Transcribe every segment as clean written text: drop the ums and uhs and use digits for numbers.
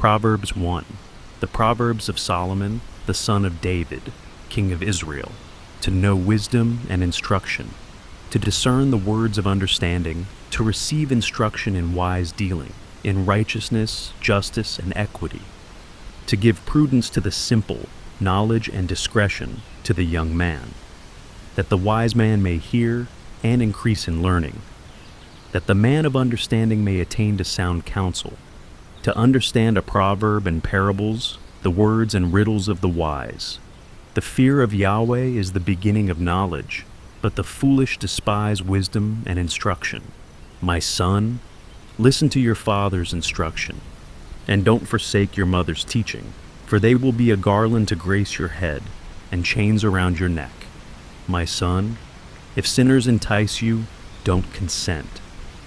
Proverbs 1. The Proverbs of Solomon, the son of David, king of Israel, to know wisdom and instruction, to discern the words of understanding, to receive instruction in wise dealing, in righteousness, justice, and equity, to give prudence to the simple, knowledge and discretion to the young man, that the wise man may hear and increase in learning, that the man of understanding may attain to sound counsel, to understand a proverb and parables, the words and riddles of the wise. The fear of Yahweh is the beginning of knowledge, but the foolish despise wisdom and instruction. My son, listen to your father's instruction, and don't forsake your mother's teaching, for they will be a garland to grace your head and chains around your neck. My son, if sinners entice you, don't consent.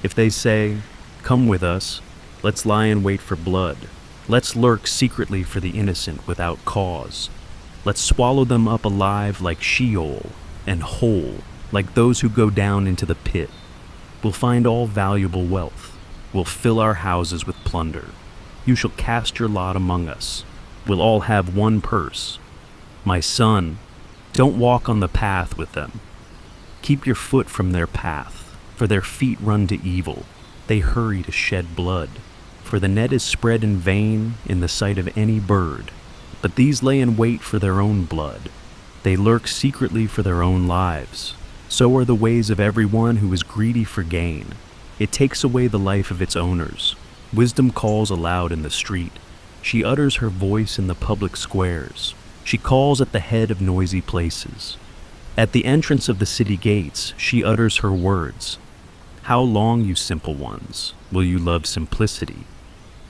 If they say, "Come with us, let's lie in wait for blood. Let's lurk secretly for the innocent without cause. Let's swallow them up alive like Sheol, and whole like those who go down into the pit. We'll find all valuable wealth. We'll fill our houses with plunder. You shall cast your lot among us. We'll all have one purse. My son, don't walk on the path with them. Keep your foot from their path, for their feet run to evil. They hurry to shed blood. For the net is spread in vain in the sight of any bird. But these lay in wait for their own blood. They lurk secretly for their own lives. So are the ways of everyone who is greedy for gain. It takes away the life of its owners. Wisdom calls aloud in the street. She utters her voice in the public squares. She calls at the head of noisy places. At the entrance of the city gates, she utters her words. How long, you simple ones, will you love simplicity?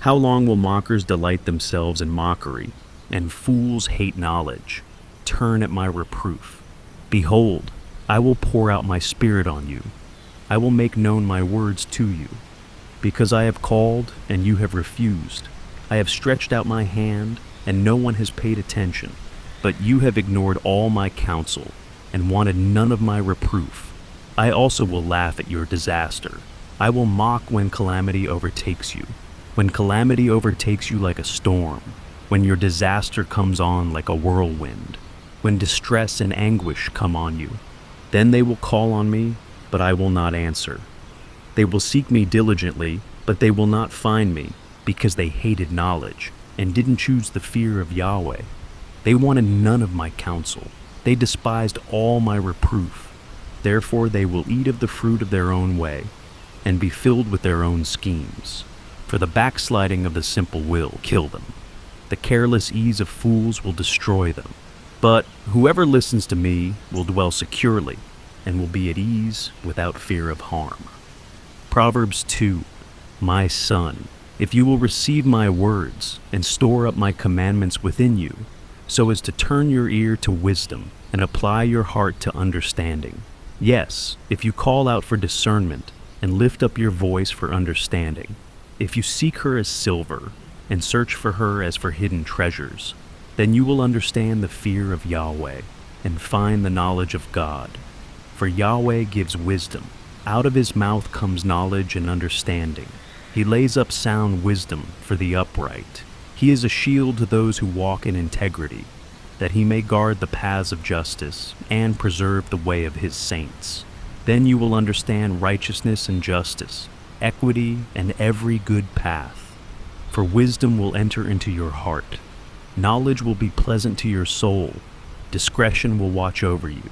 How long will mockers delight themselves in mockery, and fools hate knowledge? Turn at my reproof. Behold, I will pour out my spirit on you. I will make known my words to you. Because I have called, and you have refused. I have stretched out my hand, and no one has paid attention. But you have ignored all my counsel, and wanted none of my reproof. I also will laugh at your disaster. I will mock when calamity overtakes you. When calamity overtakes you like a storm. When your disaster comes on like a whirlwind. When distress and anguish come on you. Then they will call on me, but I will not answer. They will seek me diligently, but they will not find me, because they hated knowledge, and didn't choose the fear of Yahweh. They wanted none of my counsel. They despised all my reproof. Therefore they will eat of the fruit of their own way, and be filled with their own schemes. For the backsliding of the simple will kill them. The careless ease of fools will destroy them. But whoever listens to me will dwell securely, and will be at ease without fear of harm. Proverbs 2. My son, if you will receive my words, and store up my commandments within you, so as to turn your ear to wisdom, and apply your heart to understanding. Yes, if you call out for discernment, and lift up your voice for understanding. If you seek her as silver, and search for her as for hidden treasures, then you will understand the fear of Yahweh, and find the knowledge of God. For Yahweh gives wisdom. Out of his mouth comes knowledge and understanding. He lays up sound wisdom for the upright. He is a shield to those who walk in integrity, that he may guard the paths of justice and preserve the way of his saints. Then you will understand righteousness and justice, equity and every good path. For wisdom will enter into your heart. Knowledge will be pleasant to your soul. Discretion will watch over you.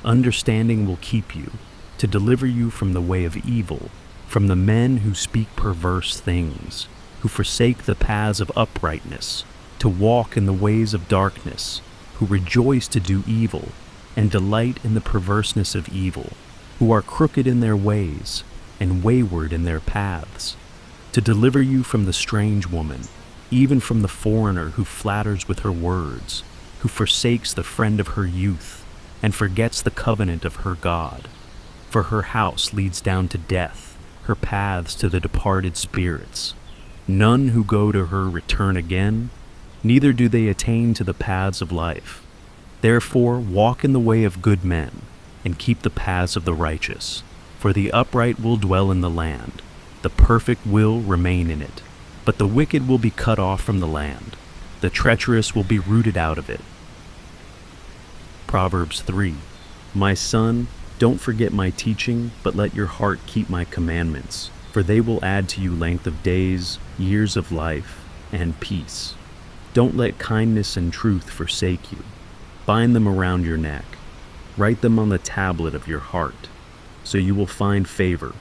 Understanding will keep you, to deliver you from the way of evil, from the men who speak perverse things, who forsake the paths of uprightness, to walk in the ways of darkness, who rejoice to do evil, and delight in the perverseness of evil, who are crooked in their ways, and wayward in their paths, to deliver you from the strange woman, even from the foreigner who flatters with her words, who forsakes the friend of her youth, and forgets the covenant of her God. For her house leads down to death, her paths to the departed spirits. None who go to her return again, neither do they attain to the paths of life. Therefore walk in the way of good men, and keep the paths of the righteous. For the upright will dwell in the land, the perfect will remain in it. but the wicked will be cut off from the land. The treacherous will be rooted out of it. Proverbs 3. My son, don't forget my teaching, but let your heart keep my commandments, for they will add to you length of days, years of life, and peace. Don't let kindness and truth forsake you. Bind them around your neck. Write them on the tablet of your heart, so you will find favor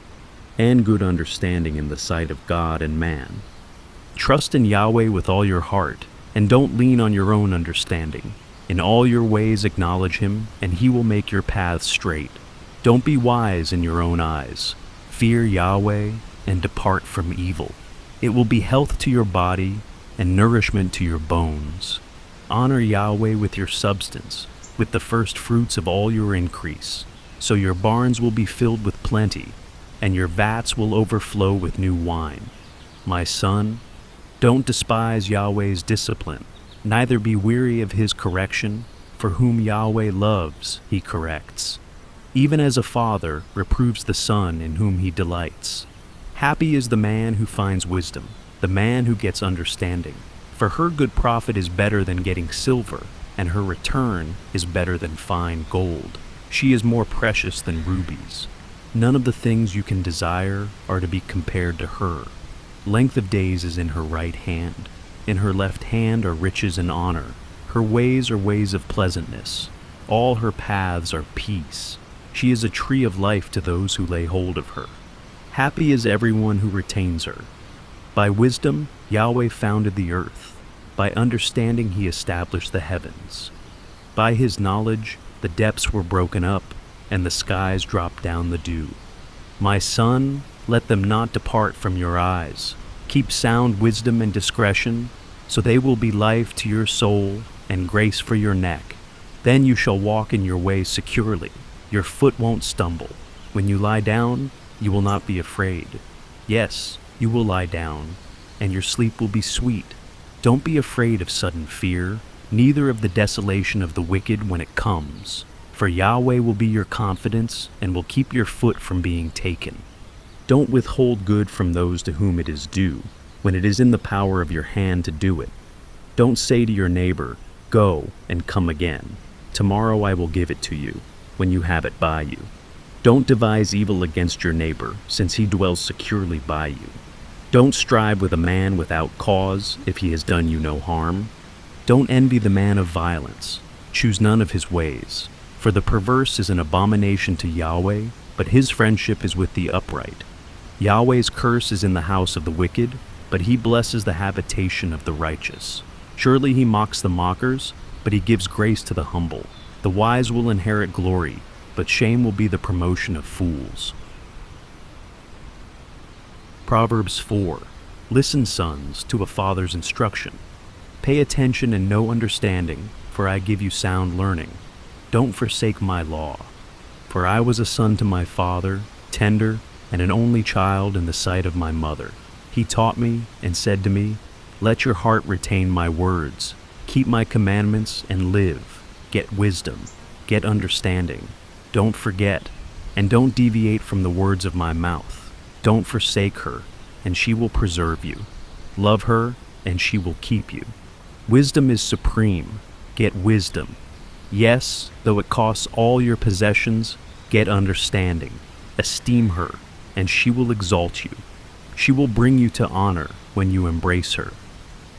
and good understanding in the sight of God and man. Trust in Yahweh with all your heart, and don't lean on your own understanding. In all your ways acknowledge him, and he will make your paths straight. Don't be wise in your own eyes. Fear Yahweh and depart from evil. It will be health to your body and nourishment to your bones. Honor Yahweh with your substance, with the first fruits of all your increase. So your barns will be filled with plenty, and your vats will overflow with new wine. My son, don't despise Yahweh's discipline, neither be weary of his correction, for whom Yahweh loves, he corrects. Even as a father reproves the son in whom he delights. Happy is the man who finds wisdom, the man who gets understanding. For her good profit is better than getting silver, and her return is better than fine gold. She is more precious than rubies. None of the things you can desire are to be compared to her. Length of days is in her right hand. In her left hand are riches and honor. Her ways are ways of pleasantness. All her paths are peace. She is a tree of life to those who lay hold of her. Happy is everyone who retains her. By wisdom, Yahweh founded the earth. By understanding, he established the heavens. By his knowledge, the depths were broken up, and the skies dropped down the dew. My son, let them not depart from your eyes. Keep sound wisdom and discretion, so they will be life to your soul and grace for your neck. Then you shall walk in your way securely. Your foot won't stumble. When you lie down, you will not be afraid. Yes, you will lie down, and your sleep will be sweet. Don't be afraid of sudden fear, neither of the desolation of the wicked when it comes. For Yahweh will be your confidence and will keep your foot from being taken. Don't withhold good from those to whom it is due, when it is in the power of your hand to do it. Don't say to your neighbor, "Go and come again. Tomorrow I will give it to you," when you have it by you. Don't devise evil against your neighbor, since he dwells securely by you. Don't strive with a man without cause, if he has done you no harm. Don't envy the man of violence. Choose none of his ways. For the perverse is an abomination to Yahweh, but his friendship is with the upright. Yahweh's curse is in the house of the wicked, but he blesses the habitation of the righteous. Surely he mocks the mockers, but he gives grace to the humble. The wise will inherit glory, but shame will be the promotion of fools. Proverbs 4. Listen, sons, to a father's instruction. Pay attention and know understanding, for I give you sound learning. Don't forsake my law. For I was a son to my father, tender, and an only child in the sight of my mother. He taught me and said to me, "Let your heart retain my words. Keep my commandments and live. Get wisdom. Get understanding. Don't forget, and don't deviate from the words of my mouth. Don't forsake her, and she will preserve you. Love her, and she will keep you. Wisdom is supreme. Get wisdom. Yes, though it costs all your possessions, get understanding. Esteem her, and she will exalt you. She will bring you to honor when you embrace her.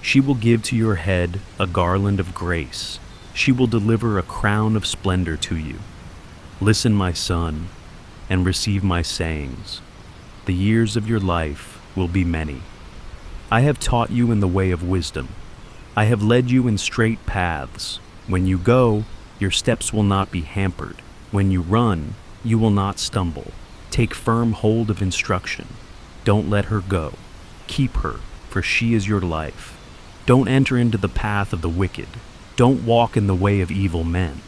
She will give to your head a garland of grace. She will deliver a crown of splendor to you. Listen, my son, and receive my sayings. The years of your life will be many. I have taught you in the way of wisdom. I have led you in straight paths. When you go, your steps will not be hampered. When you run, you will not stumble. Take firm hold of instruction. Don't let her go. Keep her, for she is your life. Don't enter into the path of the wicked. Don't walk in the way of evil men.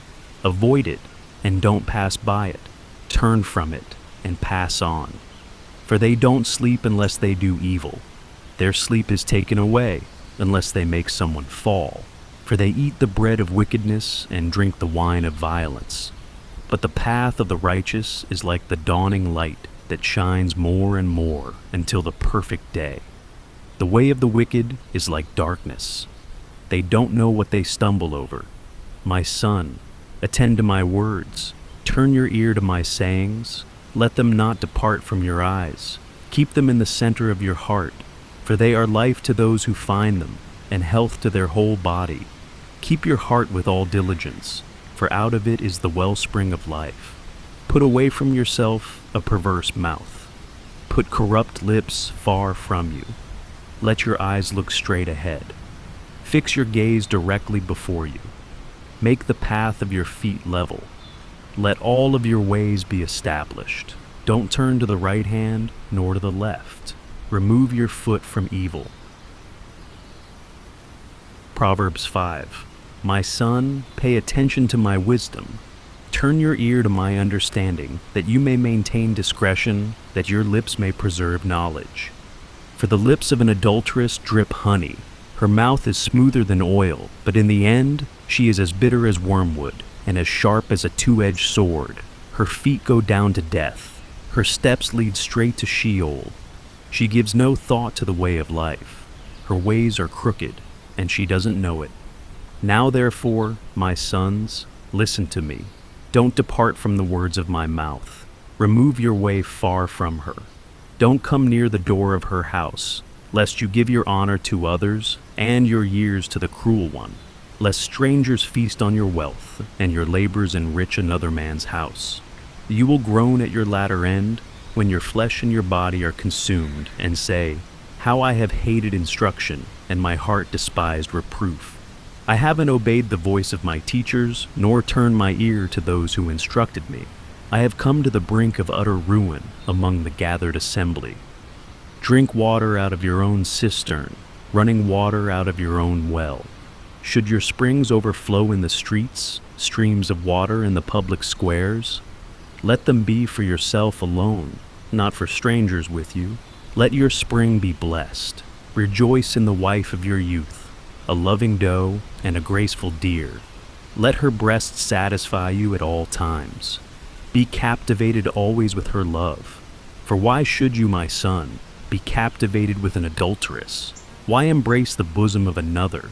Avoid it, and don't pass by it. Turn from it, and pass on. For they don't sleep unless they do evil. Their sleep is taken away unless they make someone fall. For they eat the bread of wickedness and drink the wine of violence. But the path of the righteous is like the dawning light that shines more and more until the perfect day. The way of the wicked is like darkness. They don't know what they stumble over. My son, attend to my words. Turn your ear to my sayings. Let them not depart from your eyes. Keep them in the center of your heart, for they are life to those who find them, and health to their whole body. Keep your heart with all diligence, for out of it is the wellspring of life. Put away from yourself a perverse mouth. Put corrupt lips far from you. Let your eyes look straight ahead. Fix your gaze directly before you. Make the path of your feet level. Let all of your ways be established. Don't turn to the right hand nor to the left. Remove your foot from evil. Proverbs 5. My son, pay attention to my wisdom. Turn your ear to my understanding, that you may maintain discretion, that your lips may preserve knowledge. For the lips of an adulteress drip honey. Her mouth is smoother than oil, but in the end she is as bitter as wormwood, and as sharp as a two-edged sword. Her feet go down to death. Her steps lead straight to Sheol. She gives no thought to the way of life. Her ways are crooked, and she doesn't know it. Now therefore, my sons, listen to me. Don't depart from the words of my mouth. Remove your way far from her. Don't come near the door of her house, lest you give your honor to others, and your years to the cruel one, lest strangers feast on your wealth, and your labors enrich another man's house. You will groan at your latter end, when your flesh and your body are consumed, and say, how I have hated instruction, and my heart despised reproof. I haven't obeyed the voice of my teachers, nor turned my ear to those who instructed me. I have come to the brink of utter ruin among the gathered assembly. Drink water out of your own cistern, running water out of your own well. Should your springs overflow in the streets, streams of water in the public squares? Let them be for yourself alone, not for strangers with you. Let your spring be blessed. Rejoice in the wife of your youth, a loving doe and a graceful deer. Let her breast satisfy you at all times. Be captivated always with her love. For why should you, my son, be captivated with an adulteress? Why embrace the bosom of another?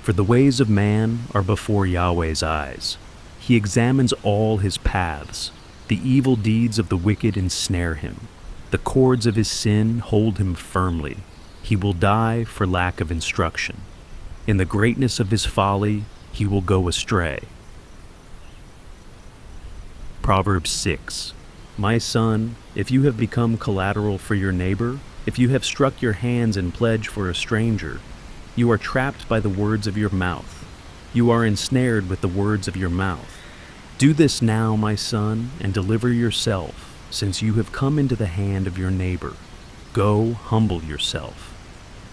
For the ways of man are before Yahweh's eyes. He examines all his paths. The evil deeds of the wicked ensnare him. The cords of his sin hold him firmly. He will die for lack of instruction. In the greatness of his folly, he will go astray. Proverbs 6. My son, if you have become collateral for your neighbor, if you have struck your hands in pledge for a stranger, you are trapped by the words of your mouth. You are ensnared with the words of your mouth. Do this now, my son, and deliver yourself, since you have come into the hand of your neighbor. Go, humble yourself.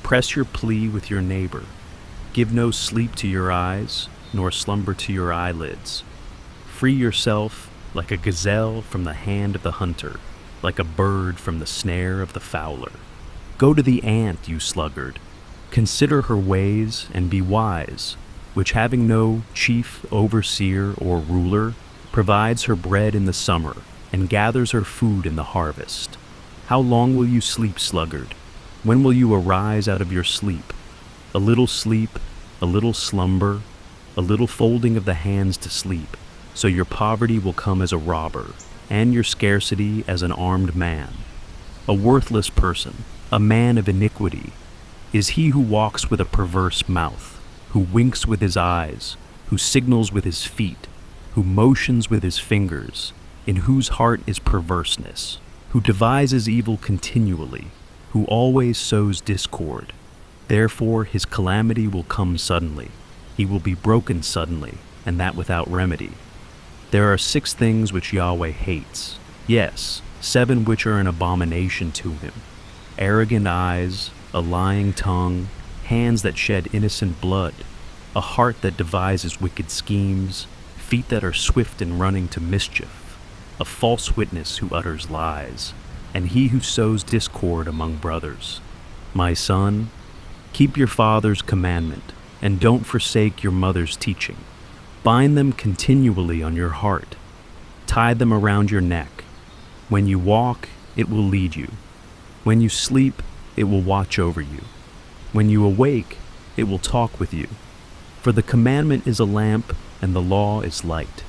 Press your plea with your neighbor. Give no sleep to your eyes, nor slumber to your eyelids. Free yourself like a gazelle from the hand of the hunter, like a bird from the snare of the fowler. Go to the ant, you sluggard. Consider her ways and be wise, which having no chief, overseer, or ruler, provides her bread in the summer and gathers her food in the harvest. How long will you sleep, sluggard? When will you arise out of your sleep? A little sleep, a little slumber, a little folding of the hands to sleep, so your poverty will come as a robber, and your scarcity as an armed man. A worthless person, a man of iniquity, is he who walks with a perverse mouth, who winks with his eyes, who signals with his feet, who motions with his fingers, in whose heart is perverseness, who devises evil continually, who always sows discord. Therefore his calamity will come suddenly. He will be broken suddenly, and that without remedy. There are 6 things which Yahweh hates, yes, 7 which are an abomination to him: arrogant eyes, a lying tongue, hands that shed innocent blood, a heart that devises wicked schemes, feet that are swift in running to mischief, a false witness who utters lies, and he who sows discord among brothers. My son, keep your father's commandment, and don't forsake your mother's teaching. Bind them continually on your heart. Tie them around your neck. When you walk, it will lead you. When you sleep, it will watch over you. When you awake, it will talk with you. For the commandment is a lamp, and the law is light.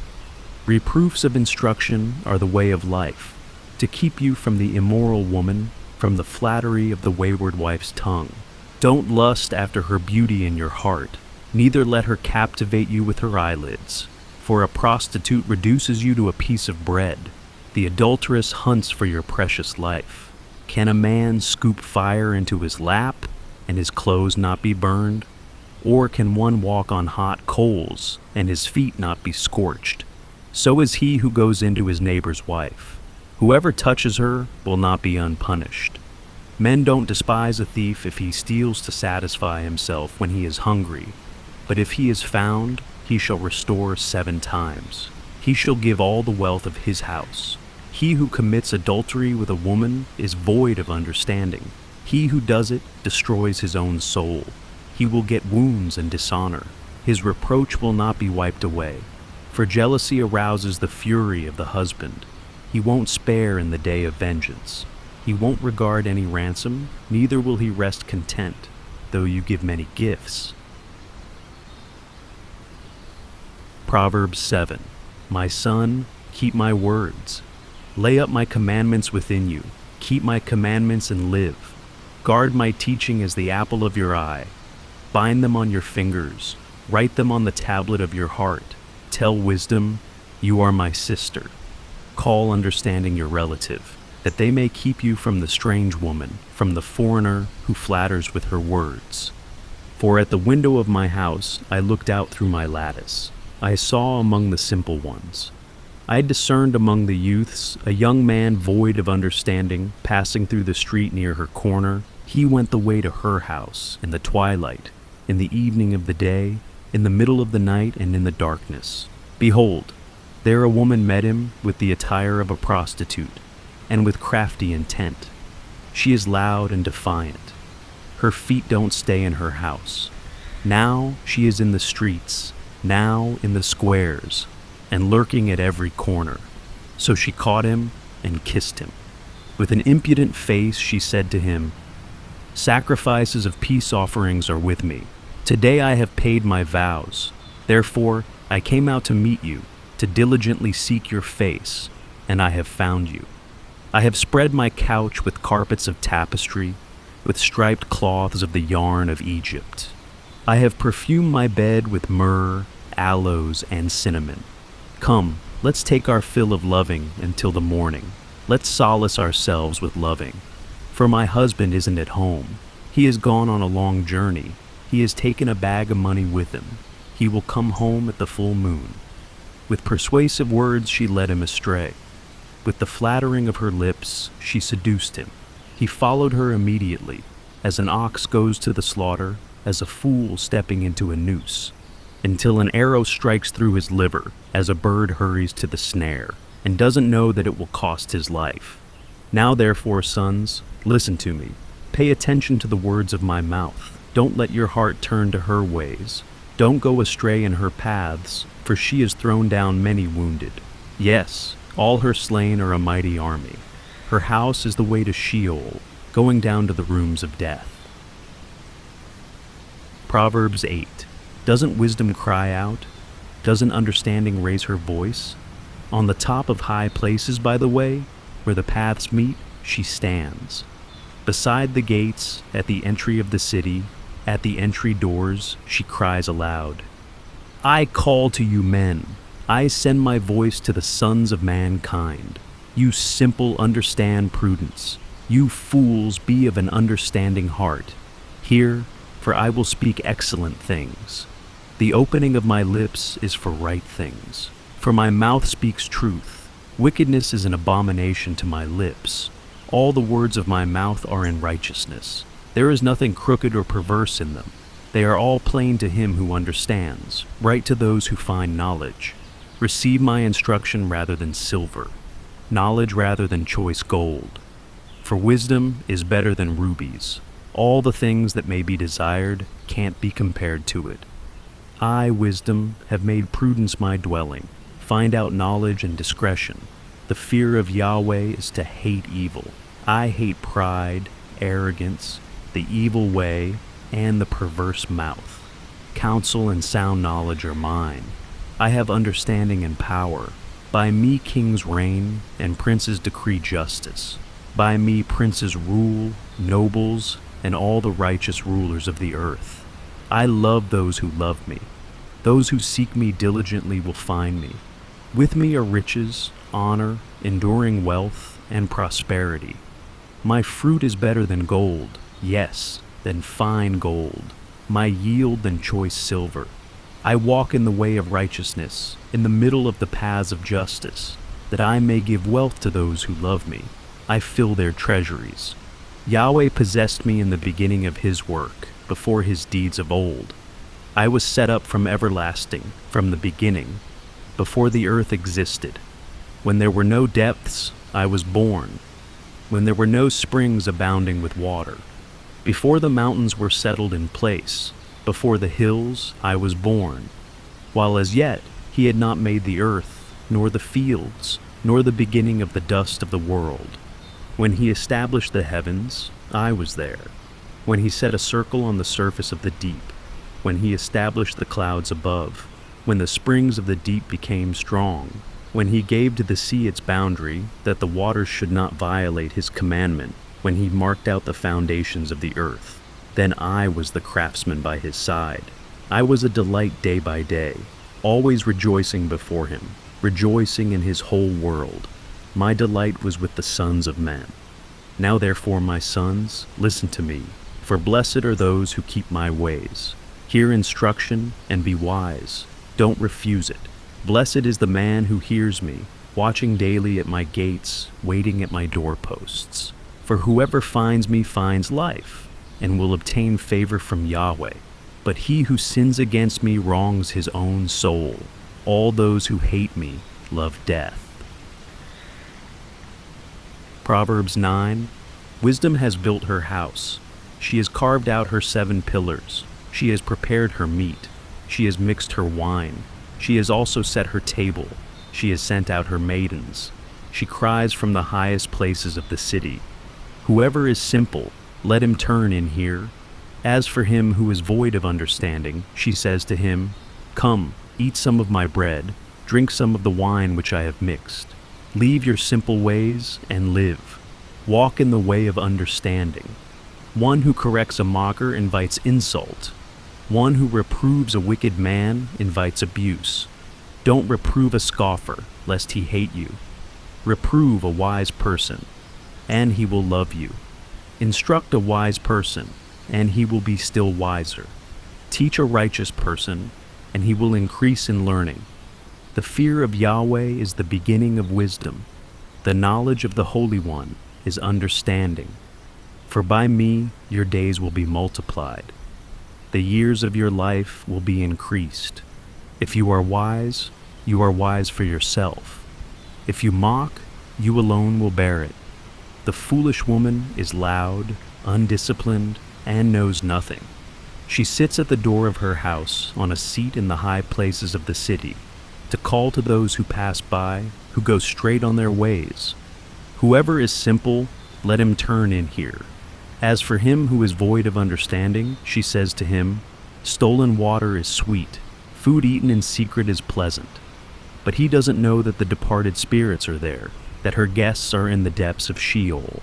Reproofs of instruction are the way of life, to keep you from the immoral woman, from the flattery of the wayward wife's tongue. Don't lust after her beauty in your heart, neither let her captivate you with her eyelids. For a prostitute reduces you to a piece of bread. The adulteress hunts for your precious life. Can a man scoop fire into his lap, and his clothes not be burned? Or can one walk on hot coals, and his feet not be scorched? So is he who goes into his neighbor's wife. Whoever touches her will not be unpunished. Men don't despise a thief if he steals to satisfy himself when he is hungry, but if he is found, he shall restore 7 times. He shall give all the wealth of his house. He who commits adultery with a woman is void of understanding. He who does it destroys his own soul. He will get wounds and dishonor. His reproach will not be wiped away. For jealousy arouses the fury of the husband. He won't spare in the day of vengeance. He won't regard any ransom, neither will he rest content, though you give many gifts. Proverbs 7. My son, keep my words. Lay up my commandments within you. Keep my commandments and live. Guard my teaching as the apple of your eye. Bind them on your fingers. Write them on the tablet of your heart. Tell wisdom, you are my sister. Call understanding your relative, that they may keep you from the strange woman, from the foreigner who flatters with her words. For at the window of my house I looked out through my lattice. I saw among the simple ones. I discerned among the youths a young man void of understanding, passing through the street near her corner. He went the way to her house in the twilight, in the evening of the day, in the middle of the night, and in the darkness. Behold, there a woman met him with the attire of a prostitute, and with crafty intent. She is loud and defiant. Her feet don't stay in her house. Now she is in the streets, now in the squares, and lurking at every corner. So she caught him and kissed him. With an impudent face she said to him, Sacrifices of peace offerings are with me. Today I have paid my vows. Therefore I came out to meet you, to diligently seek your face, and I have found you. I have spread my couch with carpets of tapestry, with striped cloths of the yarn of Egypt. I have perfumed my bed with myrrh, aloes, and cinnamon. Come, let's take our fill of loving until the morning. Let's solace ourselves with loving. For my husband isn't at home. He has gone on a long journey. He has taken a bag of money with him. He will come home at the full moon. With persuasive words she led him astray. With the flattering of her lips she seduced him. He followed her immediately, as an ox goes to the slaughter, as a fool stepping into a noose, until an arrow strikes through his liver, as a bird hurries to the snare, and doesn't know that it will cost his life. Now therefore, sons, listen to me. Pay attention to the words of my mouth. Don't let your heart turn to her ways. Don't go astray in her paths, for she has thrown down many wounded. Yes, all her slain are a mighty army. Her house is the way to Sheol, going down to the rooms of death. Proverbs 8. Doesn't wisdom cry out? Doesn't understanding raise her voice? On the top of high places, by the way, where the paths meet, she stands. Beside the gates, at the entry of the city, at the entry doors, she cries aloud. I call to you men. I send my voice to the sons of mankind. You simple, understand prudence. You fools, be of an understanding heart. Hear, for I will speak excellent things. The opening of my lips is for right things. For my mouth speaks truth. Wickedness is an abomination to my lips. All the words of my mouth are in righteousness. There is nothing crooked or perverse in them. They are all plain to him who understands, right to those who find knowledge. Receive my instruction rather than silver, knowledge rather than choice gold. For wisdom is better than rubies. All the things that may be desired can't be compared to it. I, wisdom, have made prudence my dwelling. Find out knowledge and discretion. The fear of Yahweh is to hate evil. I hate pride, arrogance, the evil way, and the perverse mouth. Counsel and sound knowledge are mine. I have understanding and power. By me kings reign, and princes decree justice. By me princes rule, nobles, and all the righteous rulers of the earth. I love those who love me. Those who seek me diligently will find me. With me are riches, honor, enduring wealth, and prosperity. My fruit is better than gold, yes, than fine gold. My yield than choice silver. I walk in the way of righteousness, in the middle of the paths of justice, that I may give wealth to those who love me. I fill their treasuries. Yahweh possessed me in the beginning of his work, before his deeds of old. I was set up from everlasting, from the beginning, before the earth existed. When there were no depths, I was born. When there were no springs abounding with water. Before the mountains were settled in place, before the hills I was born, while as yet he had not made the earth, nor the fields, nor the beginning of the dust of the world. When he established the heavens, I was there. When he set a circle on the surface of the deep, when he established the clouds above, when the springs of the deep became strong, when he gave to the sea its boundary, that the waters should not violate his commandment, when he marked out the foundations of the earth. Then I was the craftsman by his side. I was a delight day by day, always rejoicing before him, rejoicing in his whole world. My delight was with the sons of men. Now therefore, my sons, listen to me, for blessed are those who keep my ways. Hear instruction and be wise. Don't refuse it. Blessed is the man who hears me, watching daily at my gates, waiting at my doorposts. For whoever finds me finds life, and will obtain favor from Yahweh. But he who sins against me wrongs his own soul. All those who hate me love death. Proverbs 9. Wisdom has built her house. She has carved out her 7 pillars. She has prepared her meat. She has mixed her wine. She has also set her table. She has sent out her maidens. She cries from the highest places of the city. Whoever is simple, let him turn in here. As for him who is void of understanding, she says to him, Come, eat some of my bread, drink some of the wine which I have mixed. Leave your simple ways and live. Walk in the way of understanding. One who corrects a mocker invites insult. One who reproves a wicked man invites abuse. Don't reprove a scoffer, lest he hate you. Reprove a wise person, and he will love you. Instruct a wise person, and he will be still wiser. Teach a righteous person, and he will increase in learning. The fear of Yahweh is the beginning of wisdom. The knowledge of the Holy One is understanding. For by me your days will be multiplied. The years of your life will be increased. If you are wise for yourself. If you mock, you alone will bear it. The foolish woman is loud, undisciplined, and knows nothing. She sits at the door of her house on a seat in the high places of the city, to call to those who pass by, who go straight on their ways. Whoever is simple, let him turn in here. As for him who is void of understanding, she says to him, Stolen water is sweet, food eaten in secret is pleasant. But he doesn't know that the departed spirits are there, that her guests are in the depths of Sheol.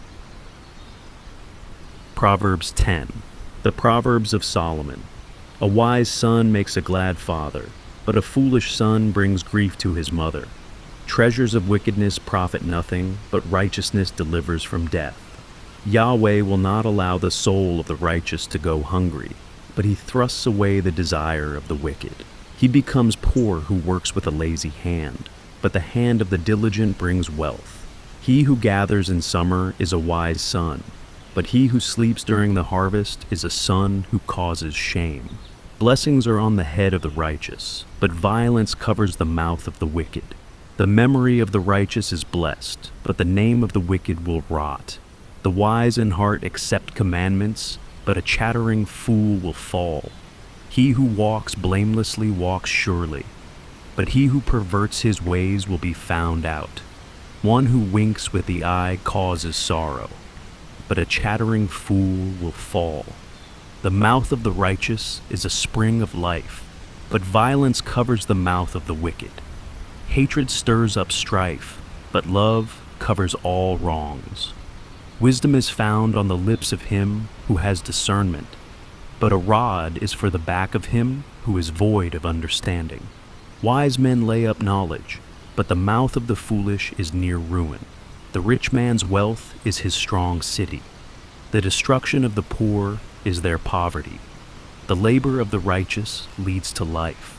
Proverbs 10. The Proverbs of Solomon. A wise son makes a glad father, but a foolish son brings grief to his mother. Treasures of wickedness profit nothing, but righteousness delivers from death. Yahweh will not allow the soul of the righteous to go hungry, but he thrusts away the desire of the wicked. He becomes poor who works with a lazy hand, but the hand of the diligent brings wealth. He who gathers in summer is a wise son, but he who sleeps during the harvest is a son who causes shame. Blessings are on the head of the righteous, but violence covers the mouth of the wicked. The memory of the righteous is blessed, but the name of the wicked will rot. The wise in heart accept commandments, but a chattering fool will fall. He who walks blamelessly walks surely, but he who perverts his ways will be found out. One who winks with the eye causes sorrow, but a chattering fool will fall. The mouth of the righteous is a spring of life, but violence covers the mouth of the wicked. Hatred stirs up strife, but love covers all wrongs. Wisdom is found on the lips of him who has discernment, but a rod is for the back of him who is void of understanding. Wise men lay up knowledge, but the mouth of the foolish is near ruin. The rich man's wealth is his strong city. The destruction of the poor is their poverty. The labor of the righteous leads to life.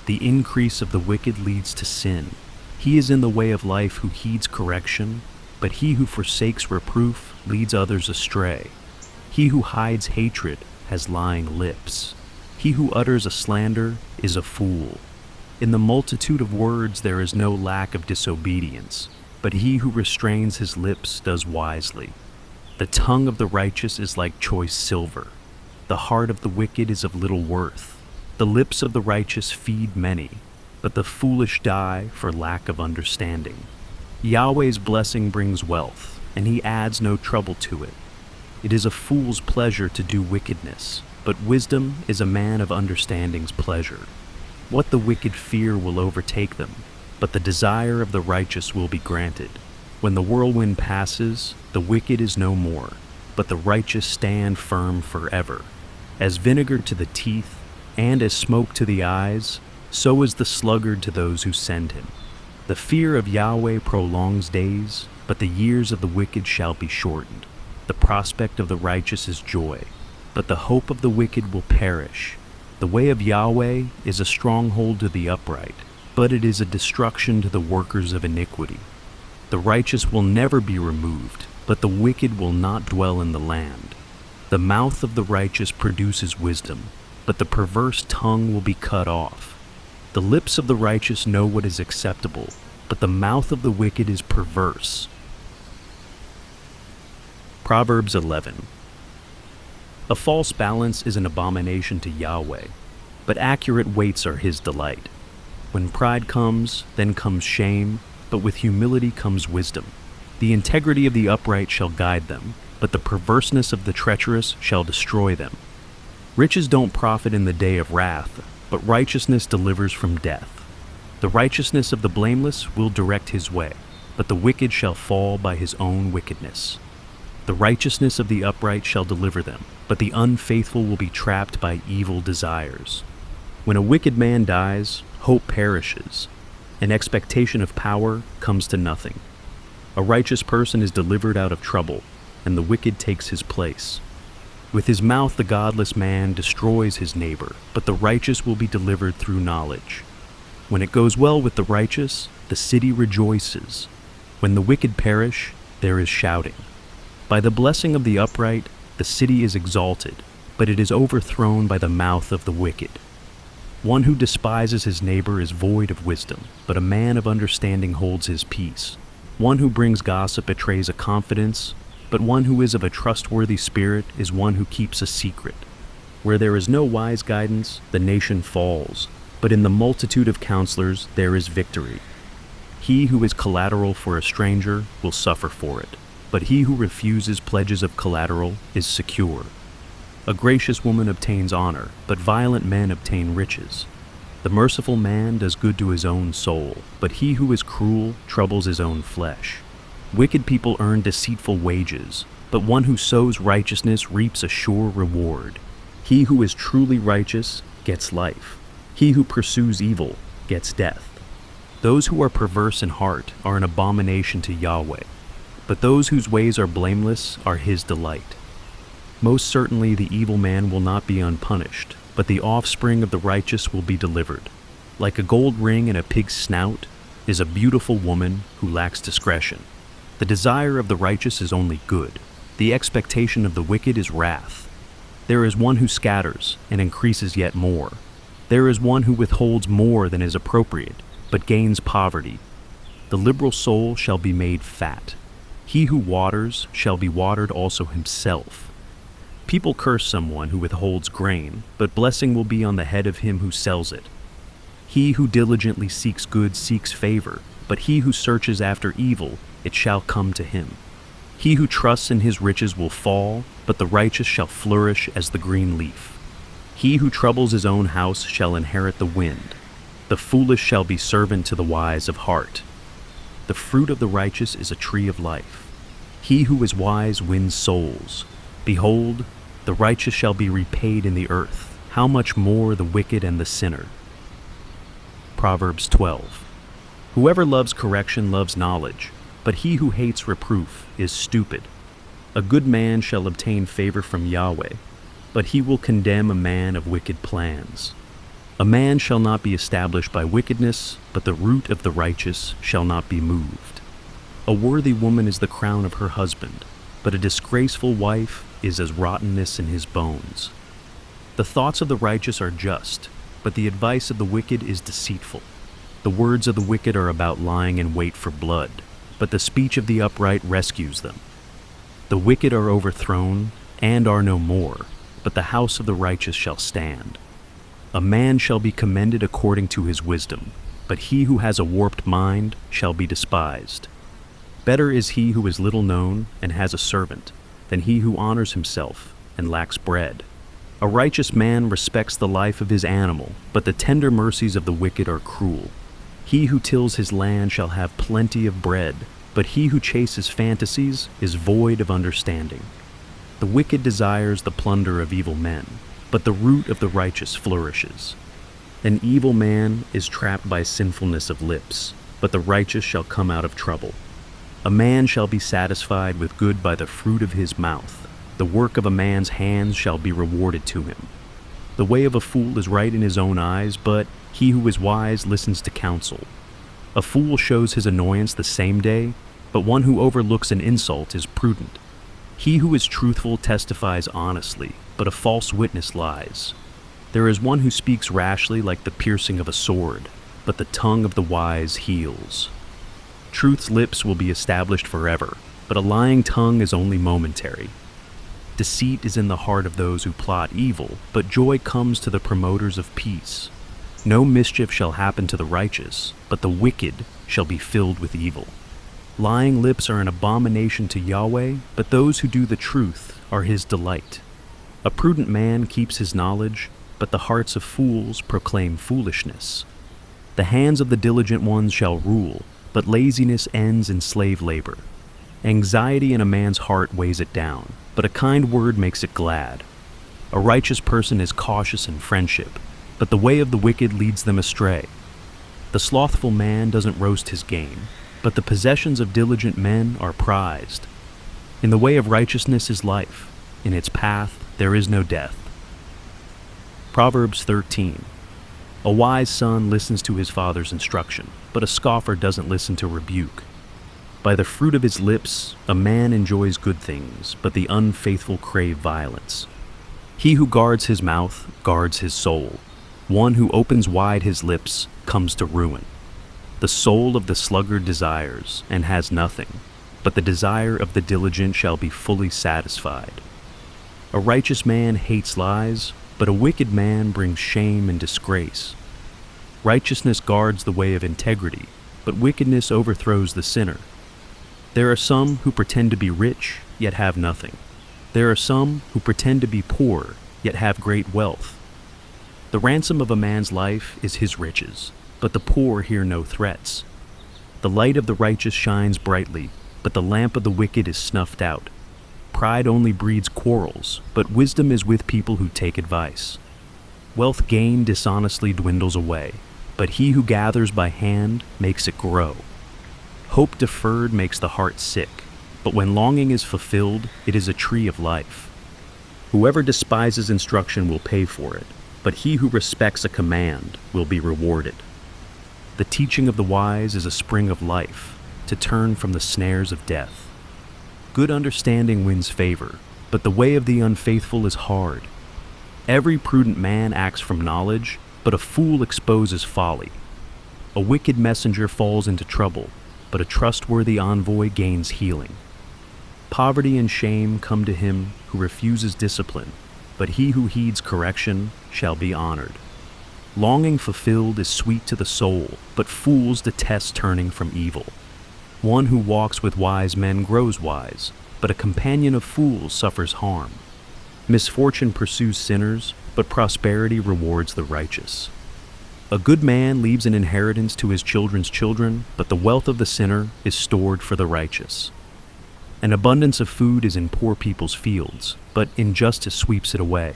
The increase of the wicked leads to sin. He is in the way of life who heeds correction, but he who forsakes reproof leads others astray. He who hides hatred has lying lips. He who utters a slander is a fool. In the multitude of words there is no lack of disobedience, but he who restrains his lips does wisely. The tongue of the righteous is like choice silver. The heart of the wicked is of little worth. The lips of the righteous feed many, but the foolish die for lack of understanding. Yahweh's blessing brings wealth, and he adds no trouble to it. It is a fool's pleasure to do wickedness, but wisdom is a man of understanding's pleasure. What the wicked fear will overtake them, but the desire of the righteous will be granted. When the whirlwind passes, the wicked is no more, but the righteous stand firm forever. As vinegar to the teeth, and as smoke to the eyes, so is the sluggard to those who send him. The fear of Yahweh prolongs days, but the years of the wicked shall be shortened. The prospect of the righteous is joy, but the hope of the wicked will perish. The way of Yahweh is a stronghold to the upright, but it is a destruction to the workers of iniquity. The righteous will never be removed, but the wicked will not dwell in the land. The mouth of the righteous produces wisdom, but the perverse tongue will be cut off. The lips of the righteous know what is acceptable, but the mouth of the wicked is perverse. Proverbs 11. A false balance is an abomination to Yahweh, but accurate weights are his delight. When pride comes, then comes shame, but with humility comes wisdom. The integrity of the upright shall guide them, but the perverseness of the treacherous shall destroy them. Riches don't profit in the day of wrath, but righteousness delivers from death. The righteousness of the blameless will direct his way, but the wicked shall fall by his own wickedness. The righteousness of the upright shall deliver them, but the unfaithful will be trapped by evil desires. When a wicked man dies, hope perishes. An expectation of power comes to nothing. A righteous person is delivered out of trouble, and the wicked takes his place. With his mouth the godless man destroys his neighbor, but the righteous will be delivered through knowledge. When it goes well with the righteous, the city rejoices. When the wicked perish, there is shouting. By the blessing of the upright, the city is exalted, but it is overthrown by the mouth of the wicked. One who despises his neighbor is void of wisdom, but a man of understanding holds his peace. One who brings gossip betrays a confidence, but one who is of a trustworthy spirit is one who keeps a secret. Where there is no wise guidance, the nation falls, but in the multitude of counselors there is victory. He who is collateral for a stranger will suffer for it, but he who refuses pledges of collateral is secure. A gracious woman obtains honor, but violent men obtain riches. The merciful man does good to his own soul, but he who is cruel troubles his own flesh. Wicked people earn deceitful wages, but one who sows righteousness reaps a sure reward. He who is truly righteous gets life. He who pursues evil gets death. Those who are perverse in heart are an abomination to Yahweh, but those whose ways are blameless are his delight. Most certainly the evil man will not be unpunished, but the offspring of the righteous will be delivered. Like a gold ring in a pig's snout is a beautiful woman who lacks discretion. The desire of the righteous is only good. The expectation of the wicked is wrath. There is one who scatters and increases yet more. There is one who withholds more than is appropriate, but gains poverty. The liberal soul shall be made fat. He who waters shall be watered also himself. People curse someone who withholds grain, but blessing will be on the head of him who sells it. He who diligently seeks good seeks favor, but he who searches after evil, it shall come to him. He who trusts in his riches will fall, but the righteous shall flourish as the green leaf. He who troubles his own house shall inherit the wind. The foolish shall be servant to the wise of heart. The fruit of the righteous is a tree of life. He who is wise wins souls. Behold, the righteous shall be repaid in the earth. How much more the wicked and the sinner? Proverbs 12. Whoever loves correction loves knowledge, but he who hates reproof is stupid. A good man shall obtain favor from Yahweh, but he will condemn a man of wicked plans. A man shall not be established by wickedness, but the root of the righteous shall not be moved. A worthy woman is the crown of her husband, but a disgraceful wife is as rottenness in his bones. The thoughts of the righteous are just, but the advice of the wicked is deceitful. The words of the wicked are about lying in wait for blood, but the speech of the upright rescues them. The wicked are overthrown and are no more, but the house of the righteous shall stand. A man shall be commended according to his wisdom, but he who has a warped mind shall be despised. Better is he who is little known and has a servant, than he who honors himself and lacks bread. A righteous man respects the life of his animal, but the tender mercies of the wicked are cruel. He who tills his land shall have plenty of bread, but he who chases fantasies is void of understanding. The wicked desires the plunder of evil men, but the root of the righteous flourishes. An evil man is trapped by sinfulness of lips, but the righteous shall come out of trouble. A man shall be satisfied with good by the fruit of his mouth. The work of a man's hands shall be rewarded to him. The way of a fool is right in his own eyes, but he who is wise listens to counsel. A fool shows his annoyance the same day, but one who overlooks an insult is prudent. He who is truthful testifies honestly, but a false witness lies. There is one who speaks rashly like the piercing of a sword, but the tongue of the wise heals. Truth's lips will be established forever, but a lying tongue is only momentary. Deceit is in the heart of those who plot evil, but joy comes to the promoters of peace. No mischief shall happen to the righteous, but the wicked shall be filled with evil. Lying lips are an abomination to Yahweh, but those who do the truth are his delight. A prudent man keeps his knowledge, but the hearts of fools proclaim foolishness. The hands of the diligent ones shall rule, but laziness ends in slave labor. Anxiety in a man's heart weighs it down, but a kind word makes it glad. A righteous person is cautious in friendship, but the way of the wicked leads them astray. The slothful man doesn't roast his game, but the possessions of diligent men are prized. In the way of righteousness is life, in its path there is no death. Proverbs 13. A wise son listens to his father's instruction, but a scoffer doesn't listen to rebuke. By the fruit of his lips, a man enjoys good things, but the unfaithful crave violence. He who guards his mouth guards his soul. One who opens wide his lips comes to ruin. The soul of the sluggard desires and has nothing, but the desire of the diligent shall be fully satisfied. A righteous man hates lies, but a wicked man brings shame and disgrace. Righteousness guards the way of integrity, but wickedness overthrows the sinner. There are some who pretend to be rich, yet have nothing. There are some who pretend to be poor, yet have great wealth. The ransom of a man's life is his riches, but the poor hear no threats. The light of the righteous shines brightly, but the lamp of the wicked is snuffed out. Pride only breeds quarrels, but wisdom is with people who take advice. Wealth gained dishonestly dwindles away, but he who gathers by hand makes it grow. Hope deferred makes the heart sick, but when longing is fulfilled, it is a tree of life. Whoever despises instruction will pay for it, but he who respects a command will be rewarded. The teaching of the wise is a spring of life, to turn from the snares of death. Good understanding wins favor, but the way of the unfaithful is hard. Every prudent man acts from knowledge, but a fool exposes folly. A wicked messenger falls into trouble, but a trustworthy envoy gains healing. Poverty and shame come to him who refuses discipline, but he who heeds correction shall be honored. Longing fulfilled is sweet to the soul, but fools detest turning from evil. One who walks with wise men grows wise, but a companion of fools suffers harm. Misfortune pursues sinners, but prosperity rewards the righteous. A good man leaves an inheritance to his children's children, but the wealth of the sinner is stored for the righteous. An abundance of food is in poor people's fields, but injustice sweeps it away.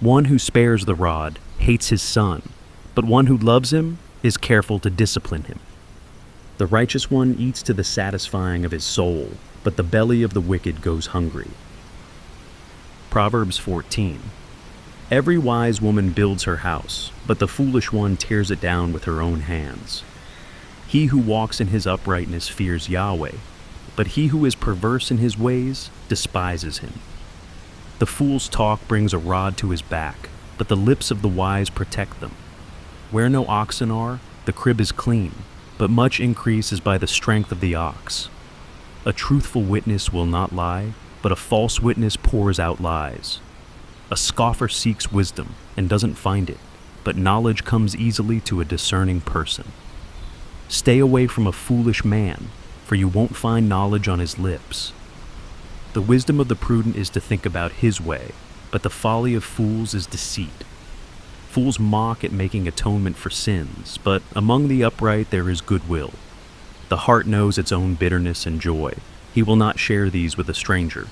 One who spares the rod hates his son, but one who loves him is careful to discipline him. The righteous one eats to the satisfying of his soul, but the belly of the wicked goes hungry. Proverbs 14. Every wise woman builds her house, but the foolish one tears it down with her own hands. He who walks in his uprightness fears Yahweh, but he who is perverse in his ways despises him. The fool's talk brings a rod to his back, but the lips of the wise protect them. Where no oxen are, the crib is clean, but much increase is by the strength of the ox. A truthful witness will not lie, but a false witness pours out lies. A scoffer seeks wisdom and doesn't find it, but knowledge comes easily to a discerning person. Stay away from a foolish man, for you won't find knowledge on his lips. The wisdom of the prudent is to think about his way, but the folly of fools is deceit. Fools mock at making atonement for sins, but among the upright there is goodwill. The heart knows its own bitterness and joy. He will not share these with a stranger.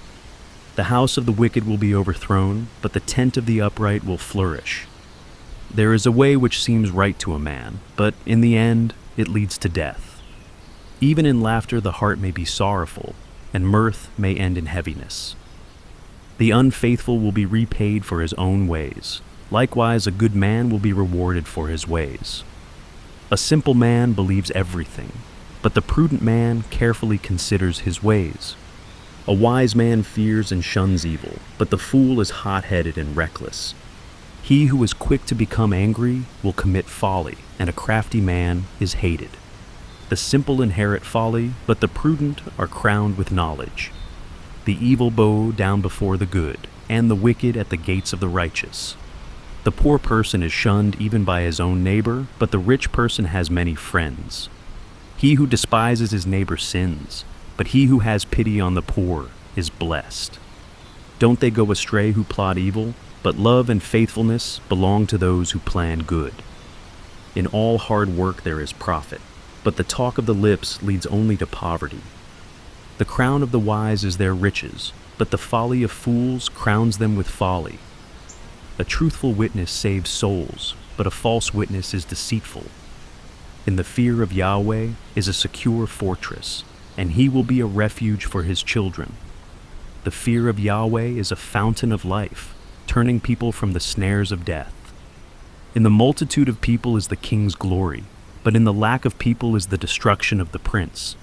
The house of the wicked will be overthrown, but the tent of the upright will flourish. There is a way which seems right to a man, but in the end it leads to death. Even in laughter the heart may be sorrowful, and mirth may end in heaviness. The unfaithful will be repaid for his own ways. Likewise, a good man will be rewarded for his ways. A simple man believes everything, but the prudent man carefully considers his ways. A wise man fears and shuns evil, but the fool is hot-headed and reckless. He who is quick to become angry will commit folly, and a crafty man is hated. The simple inherit folly, but the prudent are crowned with knowledge. The evil bow down before the good, and the wicked at the gates of the righteous. The poor person is shunned even by his own neighbor, but the rich person has many friends. He who despises his neighbor sins, but he who has pity on the poor is blessed. Don't they go astray who plot evil, but love and faithfulness belong to those who plan good. In all hard work there is profit, but the talk of the lips leads only to poverty. The crown of the wise is their riches, but the folly of fools crowns them with folly. A truthful witness saves souls, but a false witness is deceitful. In the fear of Yahweh is a secure fortress, and he will be a refuge for his children. The fear of Yahweh is a fountain of life, turning people from the snares of death. In the multitude of people is the king's glory, but in the lack of people is the destruction of the prince.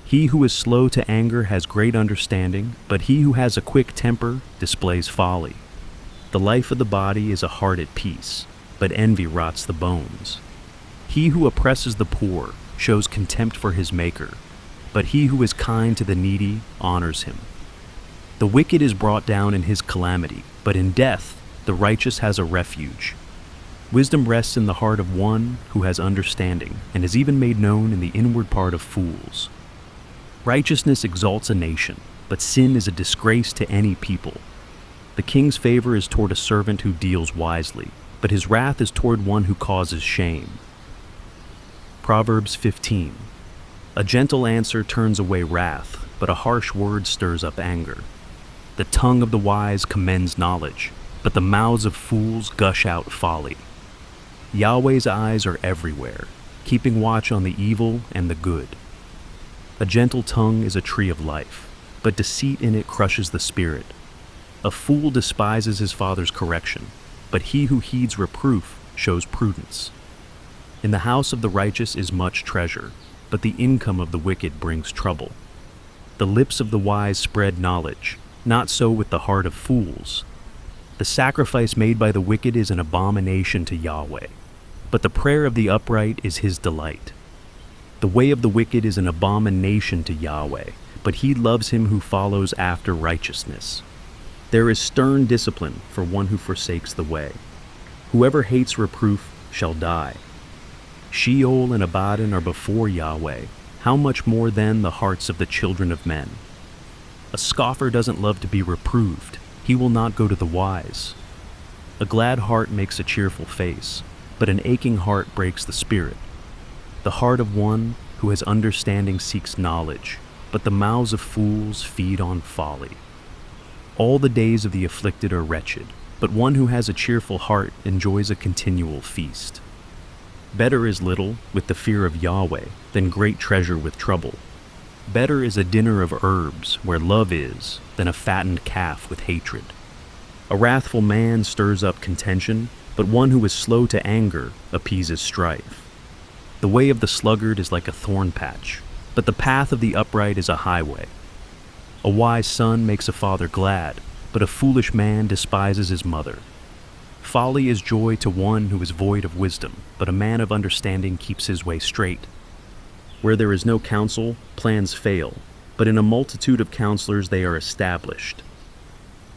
He who is slow to anger has great understanding, but he who has a quick temper displays folly. The life of the body is a heart at peace, but envy rots the bones. He who oppresses the poor shows contempt for his maker, but he who is kind to the needy honors him. The wicked is brought down in his calamity, but in death the righteous has a refuge. Wisdom rests in the heart of one who has understanding, and is even made known in the inward part of fools. Righteousness exalts a nation, but sin is a disgrace to any people. The king's favor is toward a servant who deals wisely, but his wrath is toward one who causes shame. Proverbs 15. A gentle answer turns away wrath, but a harsh word stirs up anger. The tongue of the wise commends knowledge, but the mouths of fools gush out folly. Yahweh's eyes are everywhere, keeping watch on the evil and the good. A gentle tongue is a tree of life, but deceit in it crushes the spirit. A fool despises his father's correction, but he who heeds reproof shows prudence. In the house of the righteous is much treasure, but the income of the wicked brings trouble. The lips of the wise spread knowledge, not so with the heart of fools. The sacrifice made by the wicked is an abomination to Yahweh, but the prayer of the upright is his delight. The way of the wicked is an abomination to Yahweh, but he loves him who follows after righteousness. There is stern discipline for one who forsakes the way. Whoever hates reproof shall die. Sheol and Abaddon are before Yahweh. How much more then the hearts of the children of men? A scoffer doesn't love to be reproved. He will not go to the wise. A glad heart makes a cheerful face, but an aching heart breaks the spirit. The heart of one who has understanding seeks knowledge, but the mouths of fools feed on folly. All the days of the afflicted are wretched, but one who has a cheerful heart enjoys a continual feast. Better is little with the fear of Yahweh than great treasure with trouble. Better is a dinner of herbs where love is than a fattened calf with hatred. A wrathful man stirs up contention, but one who is slow to anger appeases strife. The way of the sluggard is like a thorn patch, but the path of the upright is a highway. A wise son makes a father glad, but a foolish man despises his mother. Folly is joy to one who is void of wisdom, but a man of understanding keeps his way straight. Where there is no counsel, plans fail, but in a multitude of counselors they are established.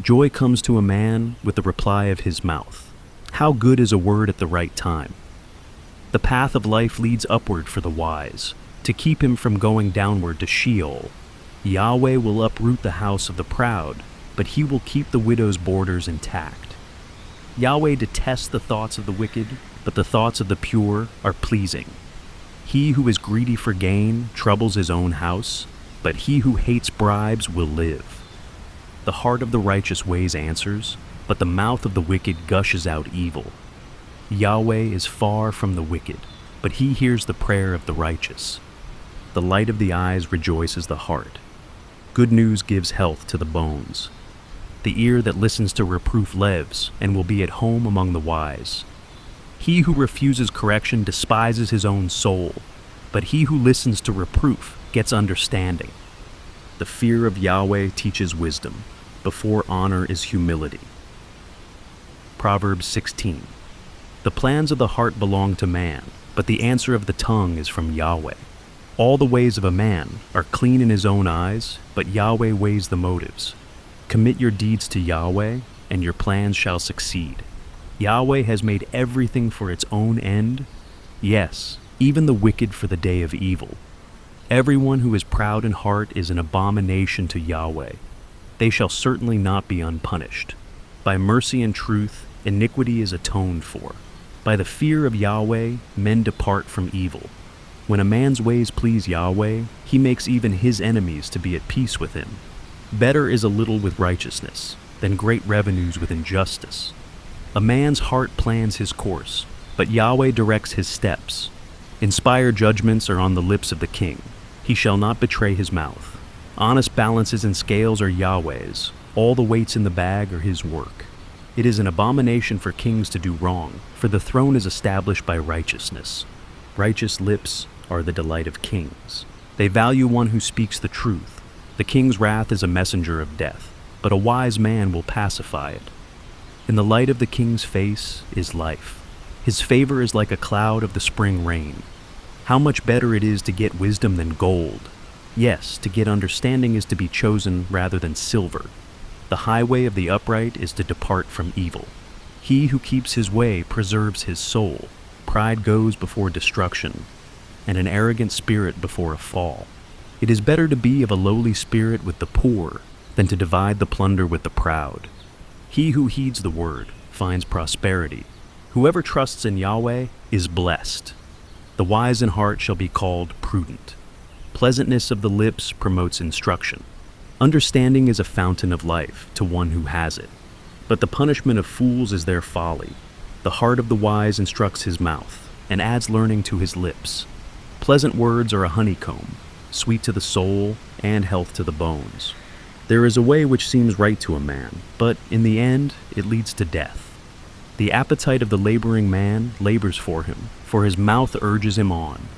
Joy comes to a man with the reply of his mouth. How good is a word at the right time! The path of life leads upward for the wise, to keep him from going downward to Sheol. Yahweh will uproot the house of the proud, but he will keep the widow's borders intact. Yahweh detests the thoughts of the wicked, but the thoughts of the pure are pleasing. He who is greedy for gain troubles his own house, but he who hates bribes will live. The heart of the righteous weighs answers, but the mouth of the wicked gushes out evil. Yahweh is far from the wicked, but he hears the prayer of the righteous. The light of the eyes rejoices the heart. Good news gives health to the bones. The ear that listens to reproof lives and will be at home among the wise. He who refuses correction despises his own soul, but he who listens to reproof gets understanding. The fear of Yahweh teaches wisdom. Before honor is humility. Proverbs 16. The plans of the heart belong to man, but the answer of the tongue is from Yahweh. All the ways of a man are clean in his own eyes, but Yahweh weighs the motives. Commit your deeds to Yahweh, and your plans shall succeed. Yahweh has made everything for its own end, yes, even the wicked for the day of evil. Everyone who is proud in heart is an abomination to Yahweh. They shall certainly not be unpunished. By mercy and truth, iniquity is atoned for. By the fear of Yahweh, men depart from evil. When a man's ways please Yahweh, he makes even his enemies to be at peace with him. Better is a little with righteousness than great revenues with injustice. A man's heart plans his course, but Yahweh directs his steps. Inspired judgments are on the lips of the king. He shall not betray his mouth. Honest balances and scales are Yahweh's. All the weights in the bag are his work. It is an abomination for kings to do wrong, for the throne is established by righteousness. Righteous lips are the delight of kings. They value one who speaks the truth. The king's wrath is a messenger of death, but a wise man will pacify it. In the light of the king's face is life. His favor is like a cloud of the spring rain. How much better it is to get wisdom than gold. Yes, to get understanding is to be chosen rather than silver. The highway of the upright is to depart from evil. He who keeps his way preserves his soul. Pride goes before destruction, and an arrogant spirit before a fall. It is better to be of a lowly spirit with the poor than to divide the plunder with the proud. He who heeds the word finds prosperity. Whoever trusts in Yahweh is blessed. The wise in heart shall be called prudent. Pleasantness of the lips promotes instruction. Understanding is a fountain of life to one who has it, but the punishment of fools is their folly. The heart of the wise instructs his mouth, and adds learning to his lips. Pleasant words are a honeycomb, sweet to the soul and health to the bones. There is a way which seems right to a man, but in the end it leads to death. The appetite of the laboring man labors for him, for his mouth urges him on.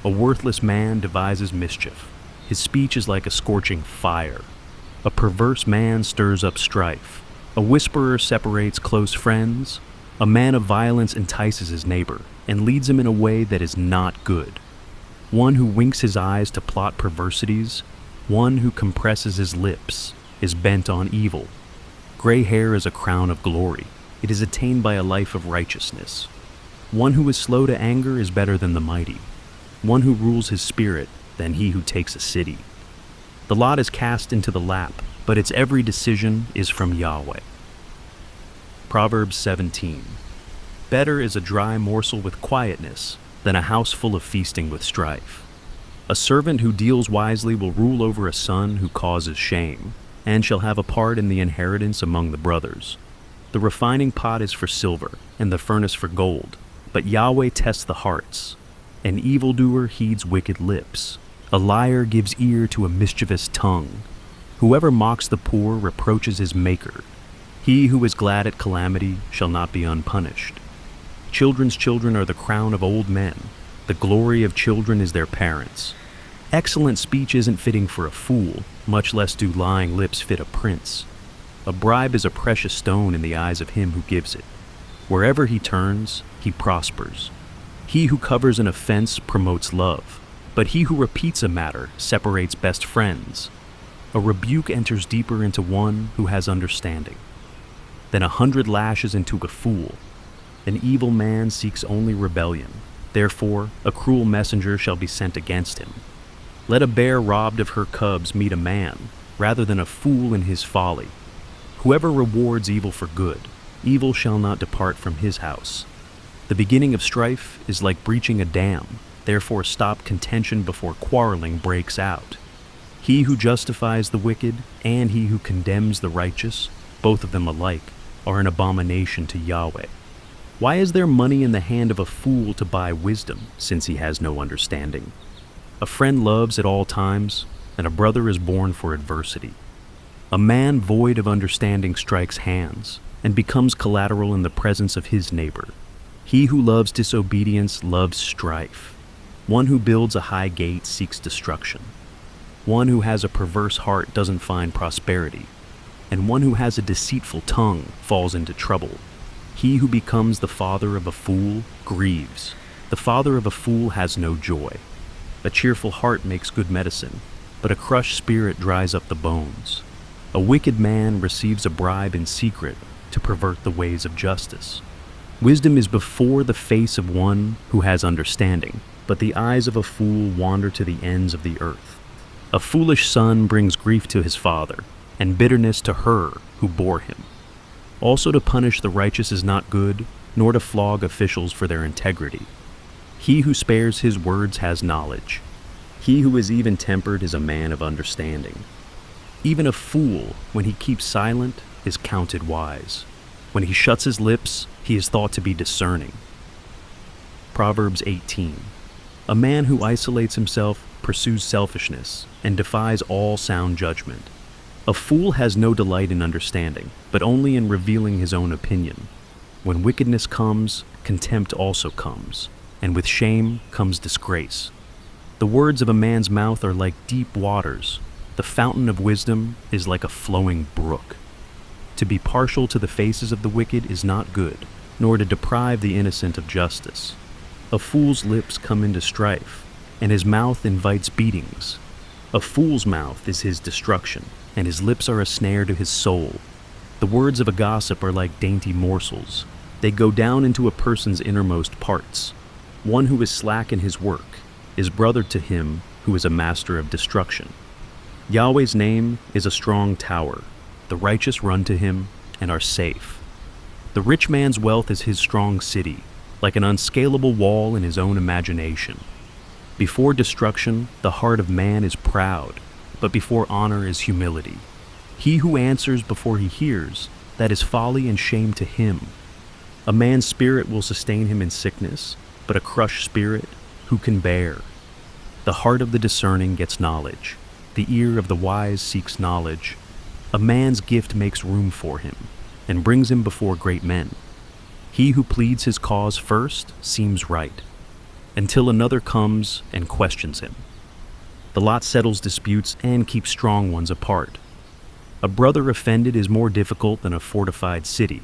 A worthless man devises mischief. His speech is like a scorching fire. A perverse man stirs up strife. A whisperer separates close friends. A man of violence entices his neighbor and leads him in a way that is not good. One who winks his eyes to plot perversities, one who compresses his lips, is bent on evil. Gray hair is a crown of glory. It is attained by a life of righteousness. One who is slow to anger is better than the mighty. One who rules his spirit than he who takes a city. The lot is cast into the lap, but its every decision is from Yahweh. Proverbs 17. Better is a dry morsel with quietness than a house full of feasting with strife. A servant who deals wisely will rule over a son who causes shame, and shall have a part in the inheritance among the brothers. The refining pot is for silver, and the furnace for gold, but Yahweh tests the hearts. An evildoer heeds wicked lips. A liar gives ear to a mischievous tongue. Whoever mocks the poor reproaches his maker. He who is glad at calamity shall not be unpunished. Children's children are the crown of old men. The glory of children is their parents. Excellent speech isn't fitting for a fool, much less do lying lips fit a prince. A bribe is a precious stone in the eyes of him who gives it. Wherever he turns, he prospers. He who covers an offense promotes love, but he who repeats a matter separates best friends. A rebuke enters deeper into one who has understanding than 100 lashes into a fool. An evil man seeks only rebellion. Therefore, a cruel messenger shall be sent against him. Let a bear robbed of her cubs meet a man, rather than a fool in his folly. Whoever rewards evil for good, evil shall not depart from his house. The beginning of strife is like breaching a dam. Therefore stop contention before quarreling breaks out. He who justifies the wicked and he who condemns the righteous, both of them alike, are an abomination to Yahweh. Why is there money in the hand of a fool to buy wisdom, since he has no understanding? A friend loves at all times, and a brother is born for adversity. A man void of understanding strikes hands, and becomes collateral in the presence of his neighbor. He who loves disobedience loves strife. One who builds a high gate seeks destruction. One who has a perverse heart doesn't find prosperity, and one who has a deceitful tongue falls into trouble. He who becomes the father of a fool grieves. The father of a fool has no joy. A cheerful heart makes good medicine, but a crushed spirit dries up the bones. A wicked man receives a bribe in secret to pervert the ways of justice. Wisdom is before the face of one who has understanding, but the eyes of a fool wander to the ends of the earth. A foolish son brings grief to his father, and bitterness to her who bore him. Also to punish the righteous is not good, nor to flog officials for their integrity. He who spares his words has knowledge. He who is even-tempered is a man of understanding. Even a fool, when he keeps silent, is counted wise. When he shuts his lips, he is thought to be discerning. Proverbs 18. A man who isolates himself pursues selfishness and defies all sound judgment. A fool has no delight in understanding, but only in revealing his own opinion. When wickedness comes, contempt also comes, and with shame comes disgrace. The words of a man's mouth are like deep waters. The fountain of wisdom is like a flowing brook. To be partial to the faces of the wicked is not good, nor to deprive the innocent of justice. A fool's lips come into strife, and his mouth invites beatings. A fool's mouth is his destruction, and his lips are a snare to his soul. The words of a gossip are like dainty morsels. They go down into a person's innermost parts. One who is slack in his work is brother to him who is a master of destruction. Yahweh's name is a strong tower. The righteous run to him and are safe. The rich man's wealth is his strong city, like an unscalable wall in his own imagination. Before destruction, the heart of man is proud, but before honor is humility. He who answers before he hears, that is folly and shame to him. A man's spirit will sustain him in sickness, but a crushed spirit, who can bear? The heart of the discerning gets knowledge. The ear of the wise seeks knowledge. A man's gift makes room for him, and brings him before great men. He who pleads his cause first seems right, until another comes and questions him. The lot settles disputes and keeps strong ones apart. A brother offended is more difficult than a fortified city.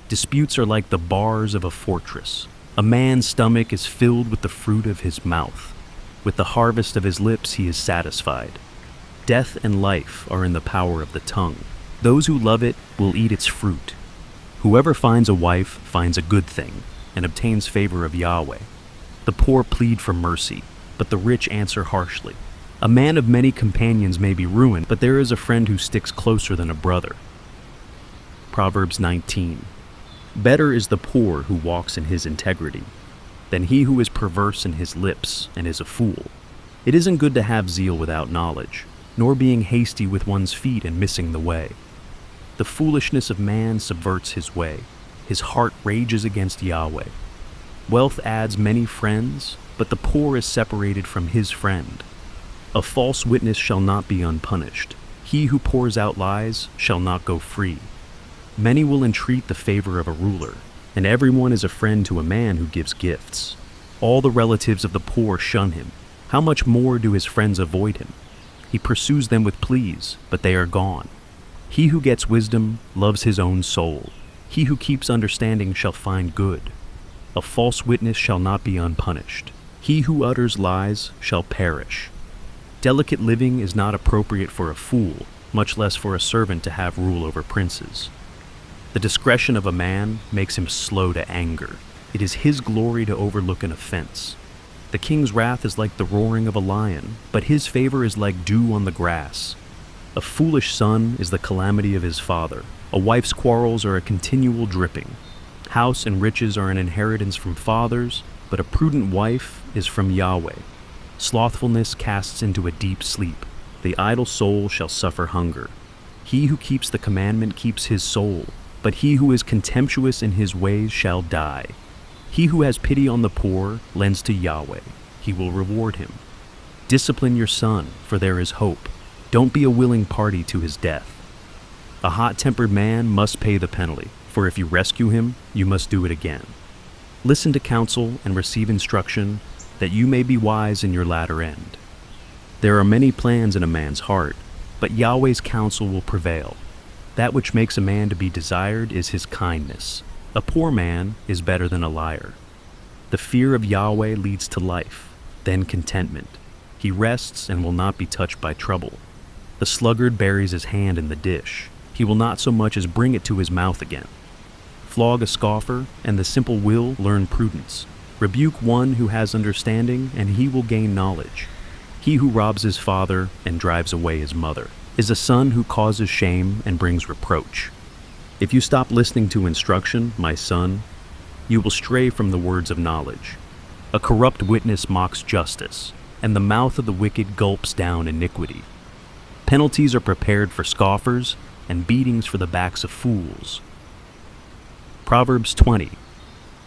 Disputes are like the bars of a fortress. A man's stomach is filled with the fruit of his mouth. With the harvest of his lips he is satisfied. Death and life are in the power of the tongue. Those who love it will eat its fruit. Whoever finds a wife finds a good thing and obtains favor of Yahweh. The poor plead for mercy, but the rich answer harshly. A man of many companions may be ruined, but there is a friend who sticks closer than a brother. Proverbs 19. Better is the poor who walks in his integrity than he who is perverse in his lips and is a fool. It isn't good to have zeal without knowledge, nor being hasty with one's feet and missing the way. The foolishness of man subverts his way. His heart rages against Yahweh. Wealth adds many friends, but the poor is separated from his friend. A false witness shall not be unpunished. He who pours out lies shall not go free. Many will entreat the favor of a ruler, and everyone is a friend to a man who gives gifts. All the relatives of the poor shun him. How much more do his friends avoid him? He pursues them with pleas, but they are gone. He who gets wisdom loves his own soul. He who keeps understanding shall find good. A false witness shall not be unpunished. He who utters lies shall perish. Delicate living is not appropriate for a fool, much less for a servant to have rule over princes. The discretion of a man makes him slow to anger. It is his glory to overlook an offense. The king's wrath is like the roaring of a lion, but his favor is like dew on the grass. A foolish son is the calamity of his father. A wife's quarrels are a continual dripping. House and riches are an inheritance from fathers, but a prudent wife is from Yahweh. Slothfulness casts into a deep sleep. The idle soul shall suffer hunger. He who keeps the commandment keeps his soul, but he who is contemptuous in his ways shall die. He who has pity on the poor lends to Yahweh. He will reward him. Discipline your son, for there is hope. Don't be a willing party to his death. A hot-tempered man must pay the penalty, for if you rescue him, you must do it again. Listen to counsel and receive instruction, that you may be wise in your latter end. There are many plans in a man's heart, but Yahweh's counsel will prevail. That which makes a man to be desired is his kindness. A poor man is better than a liar. The fear of Yahweh leads to life, then contentment. He rests and will not be touched by trouble. The sluggard buries his hand in the dish. He will not so much as bring it to his mouth again. Flog a scoffer, and the simple will learn prudence. Rebuke one who has understanding, and he will gain knowledge. He who robs his father and drives away his mother is a son who causes shame and brings reproach. If you stop listening to instruction, my son, you will stray from the words of knowledge. A corrupt witness mocks justice, and the mouth of the wicked gulps down iniquity. Penalties are prepared for scoffers, and beatings for the backs of fools. Proverbs 20.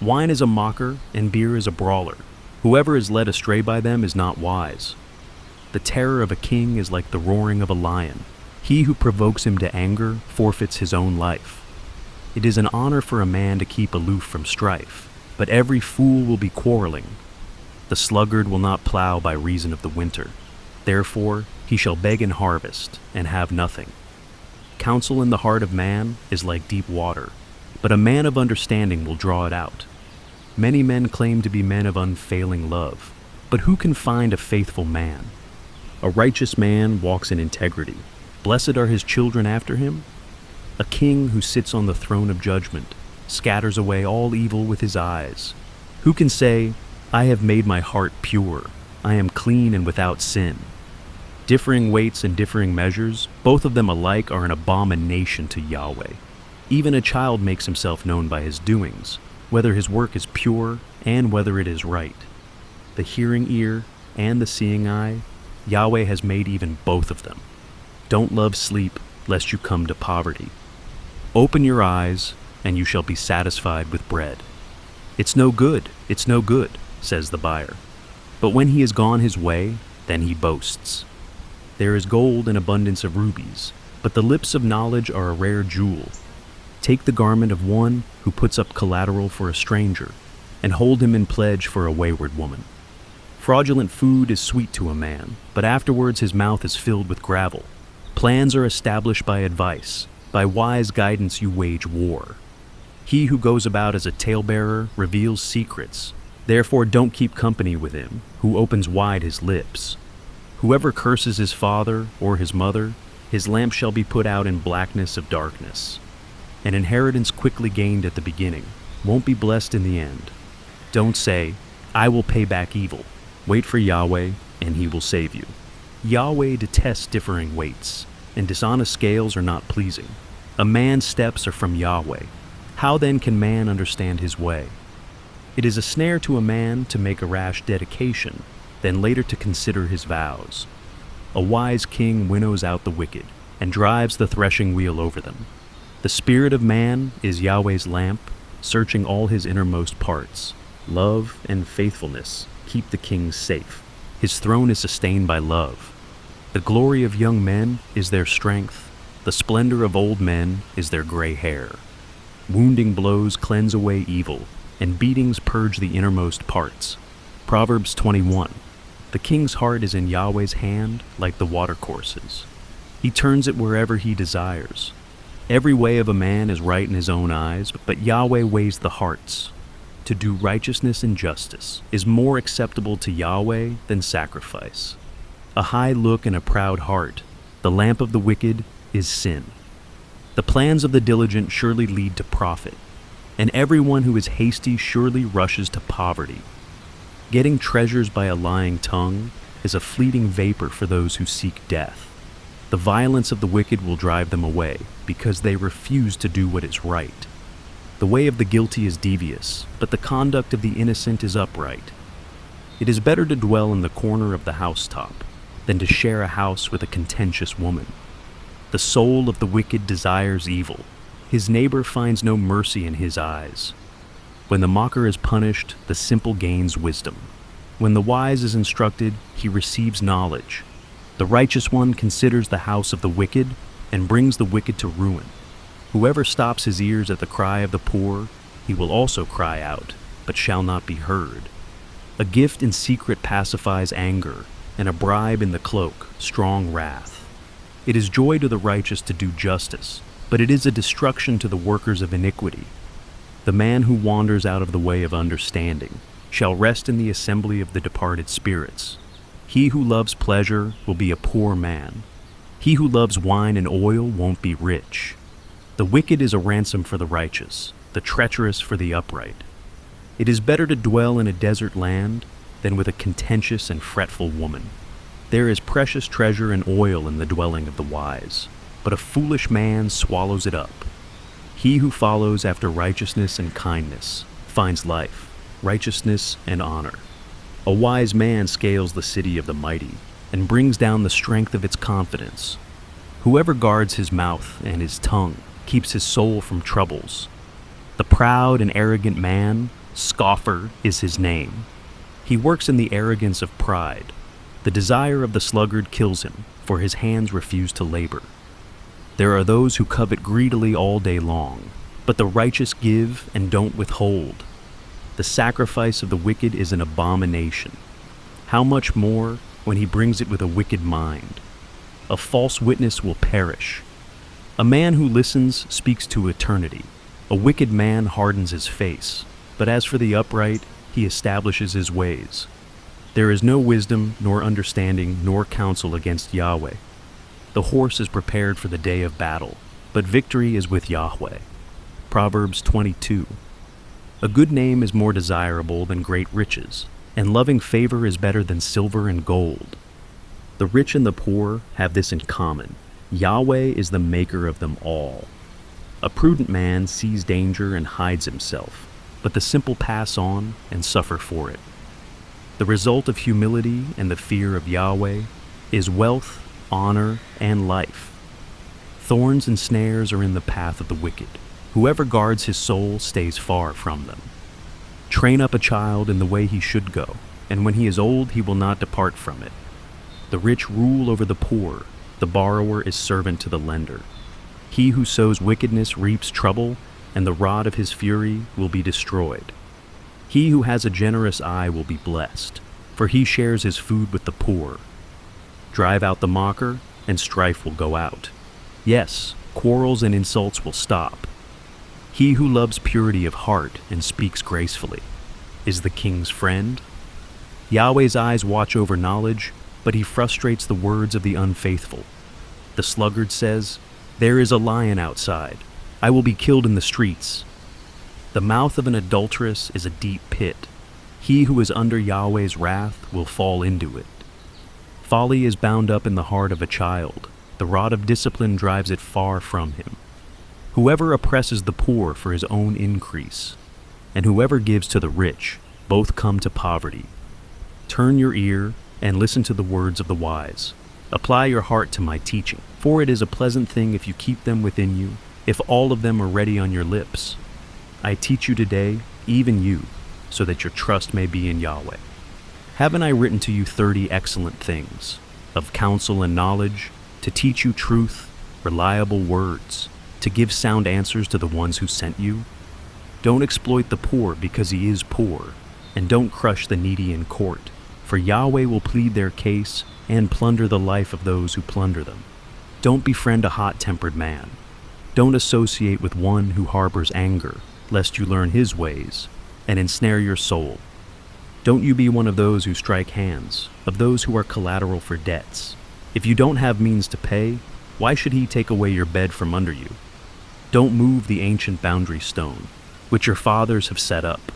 Wine is a mocker, and beer is a brawler. Whoever is led astray by them is not wise. The terror of a king is like the roaring of a lion. He who provokes him to anger forfeits his own life. It is an honor for a man to keep aloof from strife, but every fool will be quarreling. The sluggard will not plow by reason of the winter. Therefore, he shall beg in harvest and have nothing. Counsel in the heart of man is like deep water, but a man of understanding will draw it out. Many men claim to be men of unfailing love, but who can find a faithful man? A righteous man walks in integrity. Blessed are his children after him. A king who sits on the throne of judgment scatters away all evil with his eyes. Who can say, I have made my heart pure, I am clean and without sin? Differing weights and differing measures, both of them alike are an abomination to Yahweh. Even a child makes himself known by his doings, whether his work is pure and whether it is right. The hearing ear and the seeing eye, Yahweh has made even both of them. Don't love sleep, lest you come to poverty. Open your eyes, and you shall be satisfied with bread. It's no good, says the buyer. But when he has gone his way, then he boasts. There is gold in abundance of rubies, but the lips of knowledge are a rare jewel. Take the garment of one who puts up collateral for a stranger, and hold him in pledge for a wayward woman. Fraudulent food is sweet to a man, but afterwards his mouth is filled with gravel. Plans are established by advice. By wise guidance you wage war. He who goes about as a talebearer reveals secrets. Therefore don't keep company with him, who opens wide his lips. Whoever curses his father or his mother, his lamp shall be put out in blackness of darkness. An inheritance quickly gained at the beginning won't be blessed in the end. Don't say, I will pay back evil. Wait for Yahweh, and he will save you. Yahweh detests differing weights, and dishonest scales are not pleasing. A man's steps are from Yahweh. How then can man understand his way? It is a snare to a man to make a rash dedication, then later to consider his vows. A wise king winnows out the wicked, and drives the threshing wheel over them. The spirit of man is Yahweh's lamp, searching all his innermost parts. Love and faithfulness keep the king safe. His throne is sustained by love. The glory of young men is their strength. The splendor of old men is their gray hair. Wounding blows cleanse away evil, and beatings purge the innermost parts. Proverbs 21. The king's heart is in Yahweh's hand like the watercourses. He turns it wherever he desires. Every way of a man is right in his own eyes, but Yahweh weighs the hearts. To do righteousness and justice is more acceptable to Yahweh than sacrifice. A high look and a proud heart, the lamp of the wicked, is sin. The plans of the diligent surely lead to profit, and everyone who is hasty surely rushes to poverty. Getting treasures by a lying tongue is a fleeting vapor for those who seek death. The violence of the wicked will drive them away, because they refuse to do what is right. The way of the guilty is devious, but the conduct of the innocent is upright. It is better to dwell in the corner of the housetop than to share a house with a contentious woman. The soul of the wicked desires evil. His neighbor finds no mercy in his eyes. When the mocker is punished, the simple gains wisdom. When the wise is instructed, he receives knowledge. The righteous one considers the house of the wicked and brings the wicked to ruin. Whoever stops his ears at the cry of the poor, he will also cry out, but shall not be heard. A gift in secret pacifies anger, and a bribe in the cloak, strong wrath. It is joy to the righteous to do justice, but it is a destruction to the workers of iniquity. The man who wanders out of the way of understanding shall rest in the assembly of the departed spirits. He who loves pleasure will be a poor man. He who loves wine and oil won't be rich. The wicked is a ransom for the righteous, the treacherous for the upright. It is better to dwell in a desert land than with a contentious and fretful woman. There is precious treasure and oil in the dwelling of the wise, but a foolish man swallows it up. He who follows after righteousness and kindness finds life, righteousness, and honor. A wise man scales the city of the mighty and brings down the strength of its confidence. Whoever guards his mouth and his tongue keeps his soul from troubles. The proud and arrogant man, scoffer, is his name. He works in the arrogance of pride. The desire of the sluggard kills him, for his hands refuse to labor. There are those who covet greedily all day long, but the righteous give and don't withhold. The sacrifice of the wicked is an abomination. How much more when he brings it with a wicked mind? A false witness will perish. A man who listens speaks to eternity. A wicked man hardens his face, but as for the upright, he establishes his ways. There is no wisdom, nor understanding, nor counsel against Yahweh. The horse is prepared for the day of battle, but victory is with Yahweh. Proverbs 22. A good name is more desirable than great riches, and loving favor is better than silver and gold. The rich and the poor have this in common: Yahweh is the maker of them all. A prudent man sees danger and hides himself, but the simple pass on and suffer for it. The result of humility and the fear of Yahweh is wealth, honor, and life. Thorns and snares are in the path of the wicked. Whoever guards his soul stays far from them. Train up a child in the way he should go, and when he is old he will not depart from it. The rich rule over the poor, the borrower is servant to the lender. He who sows wickedness reaps trouble, and the rod of his fury will be destroyed. He who has a generous eye will be blessed, for he shares his food with the poor. Drive out the mocker, and strife will go out. Yes, quarrels and insults will stop. He who loves purity of heart and speaks gracefully is the king's friend. Yahweh's eyes watch over knowledge, but he frustrates the words of the unfaithful. The sluggard says, "There is a lion outside. I will be killed in the streets." The mouth of an adulteress is a deep pit. He who is under Yahweh's wrath will fall into it. Folly is bound up in the heart of a child. The rod of discipline drives it far from him. Whoever oppresses the poor for his own increase, and whoever gives to the rich, both come to poverty. Turn your ear and listen to the words of the wise. Apply your heart to my teaching, for it is a pleasant thing if you keep them within you, if all of them are ready on your lips. I teach you today, even you, so that your trust may be in Yahweh. Haven't I written to you 30 excellent things, of counsel and knowledge, to teach you truth, reliable words, to give sound answers to the ones who sent you? Don't exploit the poor because he is poor, and don't crush the needy in court, for Yahweh will plead their case and plunder the life of those who plunder them. Don't befriend a hot-tempered man. Don't associate with one who harbors anger, lest you learn his ways and ensnare your soul. Don't you be one of those who strike hands, of those who are collateral for debts. If you don't have means to pay, why should he take away your bed from under you? Don't move the ancient boundary stone, which your fathers have set up.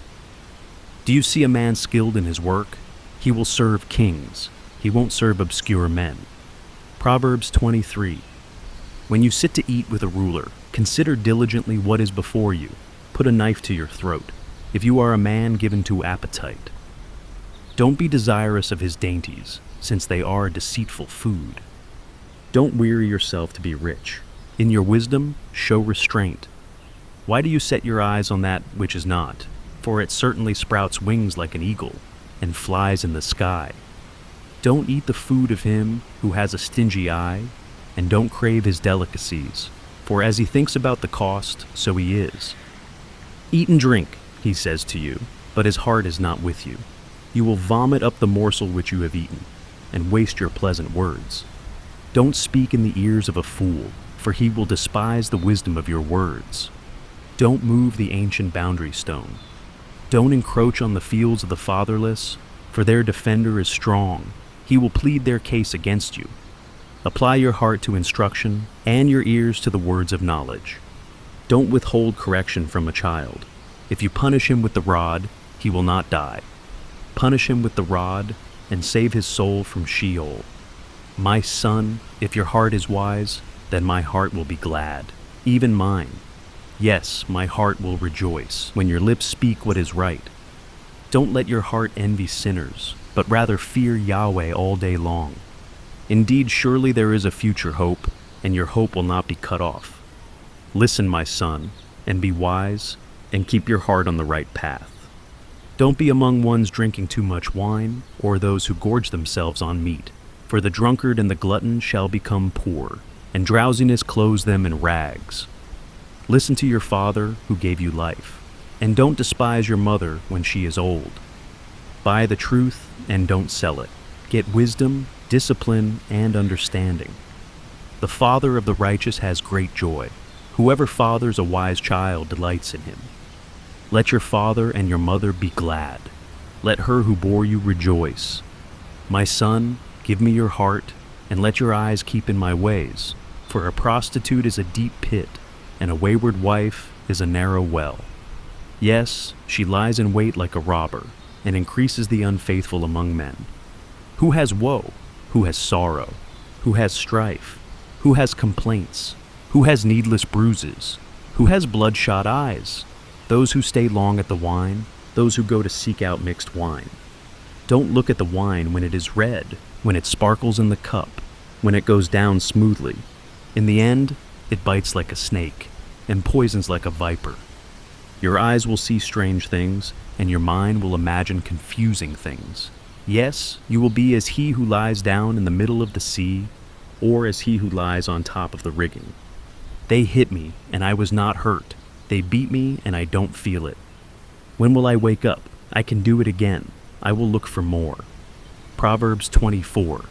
Do you see a man skilled in his work? He will serve kings. He won't serve obscure men. Proverbs 23. When you sit to eat with a ruler, consider diligently what is before you. Put a knife to your throat, if you are a man given to appetite. Don't be desirous of his dainties, since they are deceitful food. Don't weary yourself to be rich. In your wisdom, show restraint. Why do you set your eyes on that which is not? For it certainly sprouts wings like an eagle, and flies in the sky. Don't eat the food of him who has a stingy eye, and don't crave his delicacies, for as he thinks about the cost, so he is. Eat and drink, he says to you, but his heart is not with you. You will vomit up the morsel which you have eaten, and waste your pleasant words. Don't speak in the ears of a fool, for he will despise the wisdom of your words. Don't move the ancient boundary stone. Don't encroach on the fields of the fatherless, for their defender is strong. He will plead their case against you. Apply your heart to instruction, and your ears to the words of knowledge. Don't withhold correction from a child. If you punish him with the rod, he will not die. Punish him with the rod, and save his soul from Sheol. My son, if your heart is wise, then my heart will be glad, even mine. Yes, my heart will rejoice when your lips speak what is right. Don't let your heart envy sinners, but rather fear Yahweh all day long. Indeed, surely there is a future hope, and your hope will not be cut off. Listen, my son, and be wise, and keep your heart on the right path. Don't be among ones drinking too much wine, or those who gorge themselves on meat, for the drunkard and the glutton shall become poor, and drowsiness clothes them in rags. Listen to your father who gave you life, and don't despise your mother when she is old. Buy the truth and don't sell it. Get wisdom, discipline, and understanding. The father of the righteous has great joy. Whoever fathers a wise child delights in him. Let your father and your mother be glad. Let her who bore you rejoice. My son, give me your heart, and let your eyes keep in my ways. For a prostitute is a deep pit, and a wayward wife is a narrow well. Yes, she lies in wait like a robber, and increases the unfaithful among men. Who has woe? Who has sorrow? Who has strife? Who has complaints? Who has needless bruises? Who has bloodshot eyes? Those who stay long at the wine, those who go to seek out mixed wine. Don't look at the wine when it is red, when it sparkles in the cup, when it goes down smoothly. In the end, it bites like a snake, and poisons like a viper. Your eyes will see strange things, and your mind will imagine confusing things. Yes, you will be as he who lies down in the middle of the sea, or as he who lies on top of the rigging. They hit me, and I was not hurt. They beat me, and I don't feel it. When will I wake up? I can do it again. I will look for more. Proverbs 24.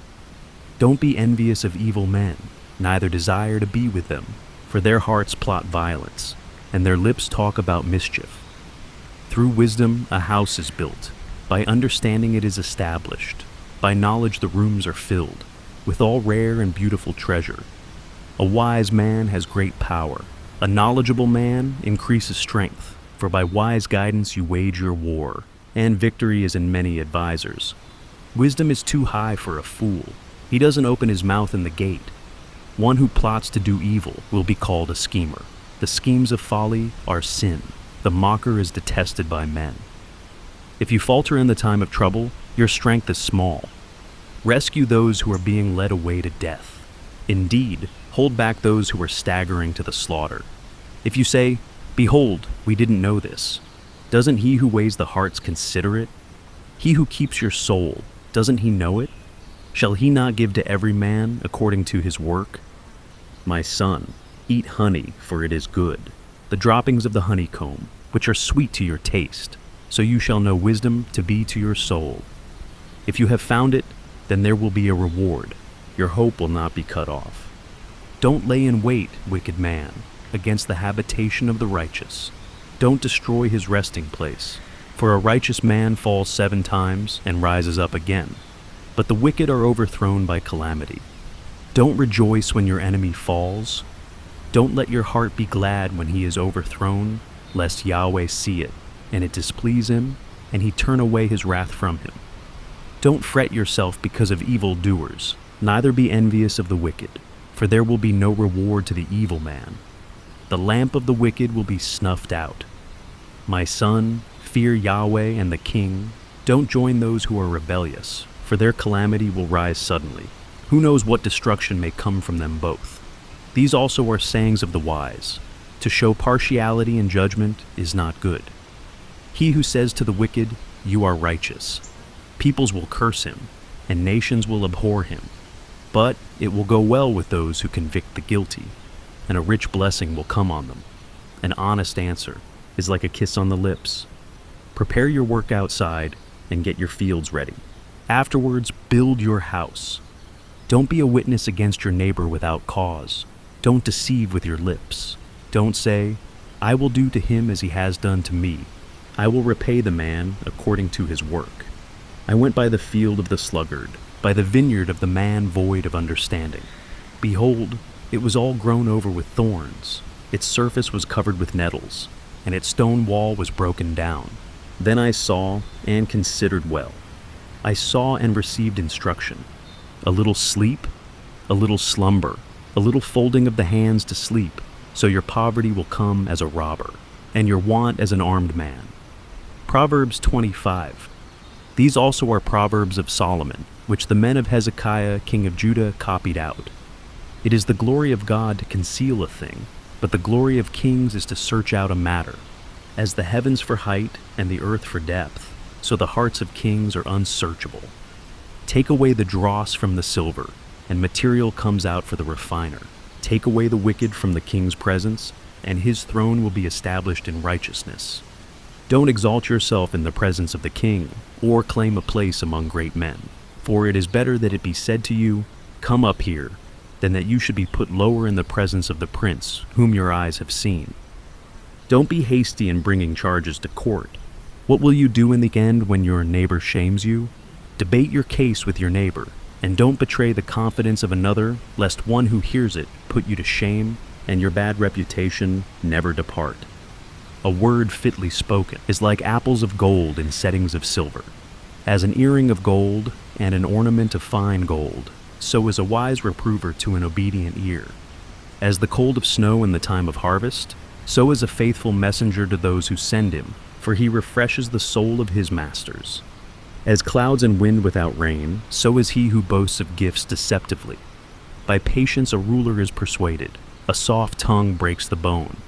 Don't be envious of evil men, neither desire to be with them, for their hearts plot violence, and their lips talk about mischief. Through wisdom a house is built, by understanding it is established, by knowledge the rooms are filled, with all rare and beautiful treasure. A wise man has great power. A knowledgeable man increases strength, for by wise guidance you wage your war, and victory is in many advisers. Wisdom is too high for a fool, He doesn't open his mouth in the gate. One who plots to do evil will be called a schemer. The schemes of folly are sin. The mocker is detested by men. If you falter in the time of trouble, your strength is small. Rescue those who are being led away to death. Indeed, hold back those who are staggering to the slaughter. If you say, "Behold, we didn't know this," doesn't he who weighs the hearts consider it? He who keeps your soul, doesn't he know it? Shall he not give to every man according to his work? My son, eat honey, for it is good, the droppings of the honeycomb, which are sweet to your taste, so you shall know wisdom to be to your soul. If you have found it, then there will be a reward. Your hope will not be cut off. Don't lay in wait, wicked man, against the habitation of the righteous. Don't destroy his resting place, for a righteous man falls 7 times and rises up again, but the wicked are overthrown by calamity. Don't rejoice when your enemy falls. Don't let your heart be glad when he is overthrown, lest Yahweh see it, and it displease him, and he turn away his wrath from him. Don't fret yourself because of evil doers, neither be envious of the wicked, for there will be no reward to the evil man. The lamp of the wicked will be snuffed out. My son, fear Yahweh and the king. Don't join those who are rebellious, for their calamity will rise suddenly. Who knows what destruction may come from them both? These also are sayings of the wise. To show partiality in judgment is not good. He who says to the wicked, "You are righteous," peoples will curse him, and nations will abhor him. But it will go well with those who convict the guilty, and a rich blessing will come on them. An honest answer is like a kiss on the lips. Prepare your work outside and get your fields ready. Afterwards, build your house. Don't be a witness against your neighbor without cause. Don't deceive with your lips. Don't say, "I will do to him as he has done to me. I will repay the man according to his work." I went by the field of the sluggard, by the vineyard of the man void of understanding. Behold, it was all grown over with thorns. Its surface was covered with nettles, and its stone wall was broken down. Then I saw and considered well. I saw and received instruction. A little sleep, a little slumber, a little folding of the hands to sleep, so your poverty will come as a robber, and your want as an armed man. Proverbs 25. These also are Proverbs of Solomon, which the men of Hezekiah, king of Judah, copied out. It is the glory of God to conceal a thing, but the glory of kings is to search out a matter. As the heavens for height and the earth for depth, so the hearts of kings are unsearchable. Take away the dross from the silver, and material comes out for the refiner. Take away the wicked from the king's presence, and his throne will be established in righteousness. Don't exalt yourself in the presence of the king, or claim a place among great men. For it is better that it be said to you, "Come up here," than that you should be put lower in the presence of the prince, whom your eyes have seen. Don't be hasty in bringing charges to court. What will you do in the end when your neighbor shames you? Debate your case with your neighbor, and don't betray the confidence of another, lest one who hears it put you to shame, and your bad reputation never depart. A word fitly spoken is like apples of gold in settings of silver. As an earring of gold and an ornament of fine gold, so is a wise reprover to an obedient ear. As the cold of snow in the time of harvest, so is a faithful messenger to those who send him, for he refreshes the soul of his masters. As clouds and wind without rain, so is he who boasts of gifts deceptively. By patience a ruler is persuaded, a soft tongue breaks the bone.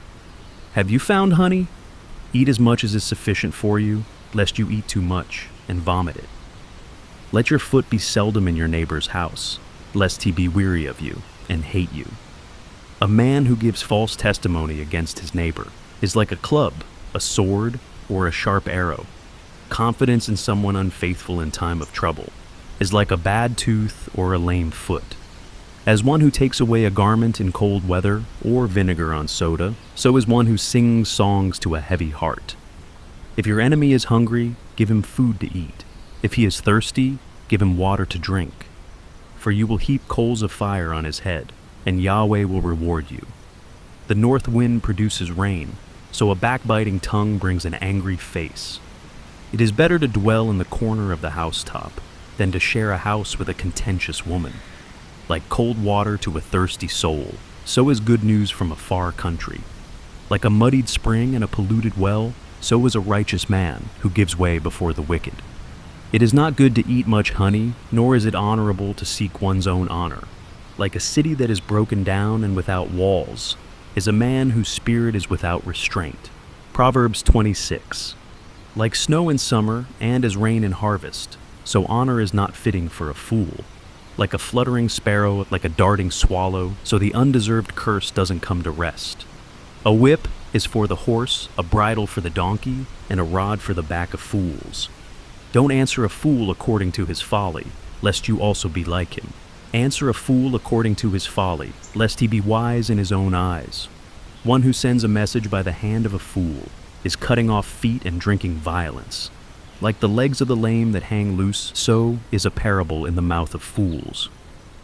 Have you found honey? Eat as much as is sufficient for you, lest you eat too much and vomit it. Let your foot be seldom in your neighbor's house, lest he be weary of you and hate you. A man who gives false testimony against his neighbor is like a club, a sword, or a sharp arrow. Confidence in someone unfaithful in time of trouble is like a bad tooth or a lame foot. As one who takes away a garment in cold weather or vinegar on soda, so is one who sings songs to a heavy heart. If your enemy is hungry, give him food to eat. If he is thirsty, give him water to drink. For you will heap coals of fire on his head, and Yahweh will reward you. The north wind produces rain, so a backbiting tongue brings an angry face. It is better to dwell in the corner of the housetop than to share a house with a contentious woman. Like cold water to a thirsty soul, so is good news from a far country. Like a muddied spring and a polluted well, so is a righteous man who gives way before the wicked. It is not good to eat much honey, nor is it honorable to seek one's own honor. Like a city that is broken down and without walls, is a man whose spirit is without restraint. Proverbs 26. Like snow in summer and as rain in harvest, so honor is not fitting for a fool. Like a fluttering sparrow, like a darting swallow, so the undeserved curse doesn't come to rest. A whip is for the horse, a bridle for the donkey, and a rod for the back of fools. Don't answer a fool according to his folly, lest you also be like him. Answer a fool according to his folly, lest he be wise in his own eyes. One who sends a message by the hand of a fool is cutting off feet and drinking violence. Like the legs of the lame that hang loose, so is a parable in the mouth of fools.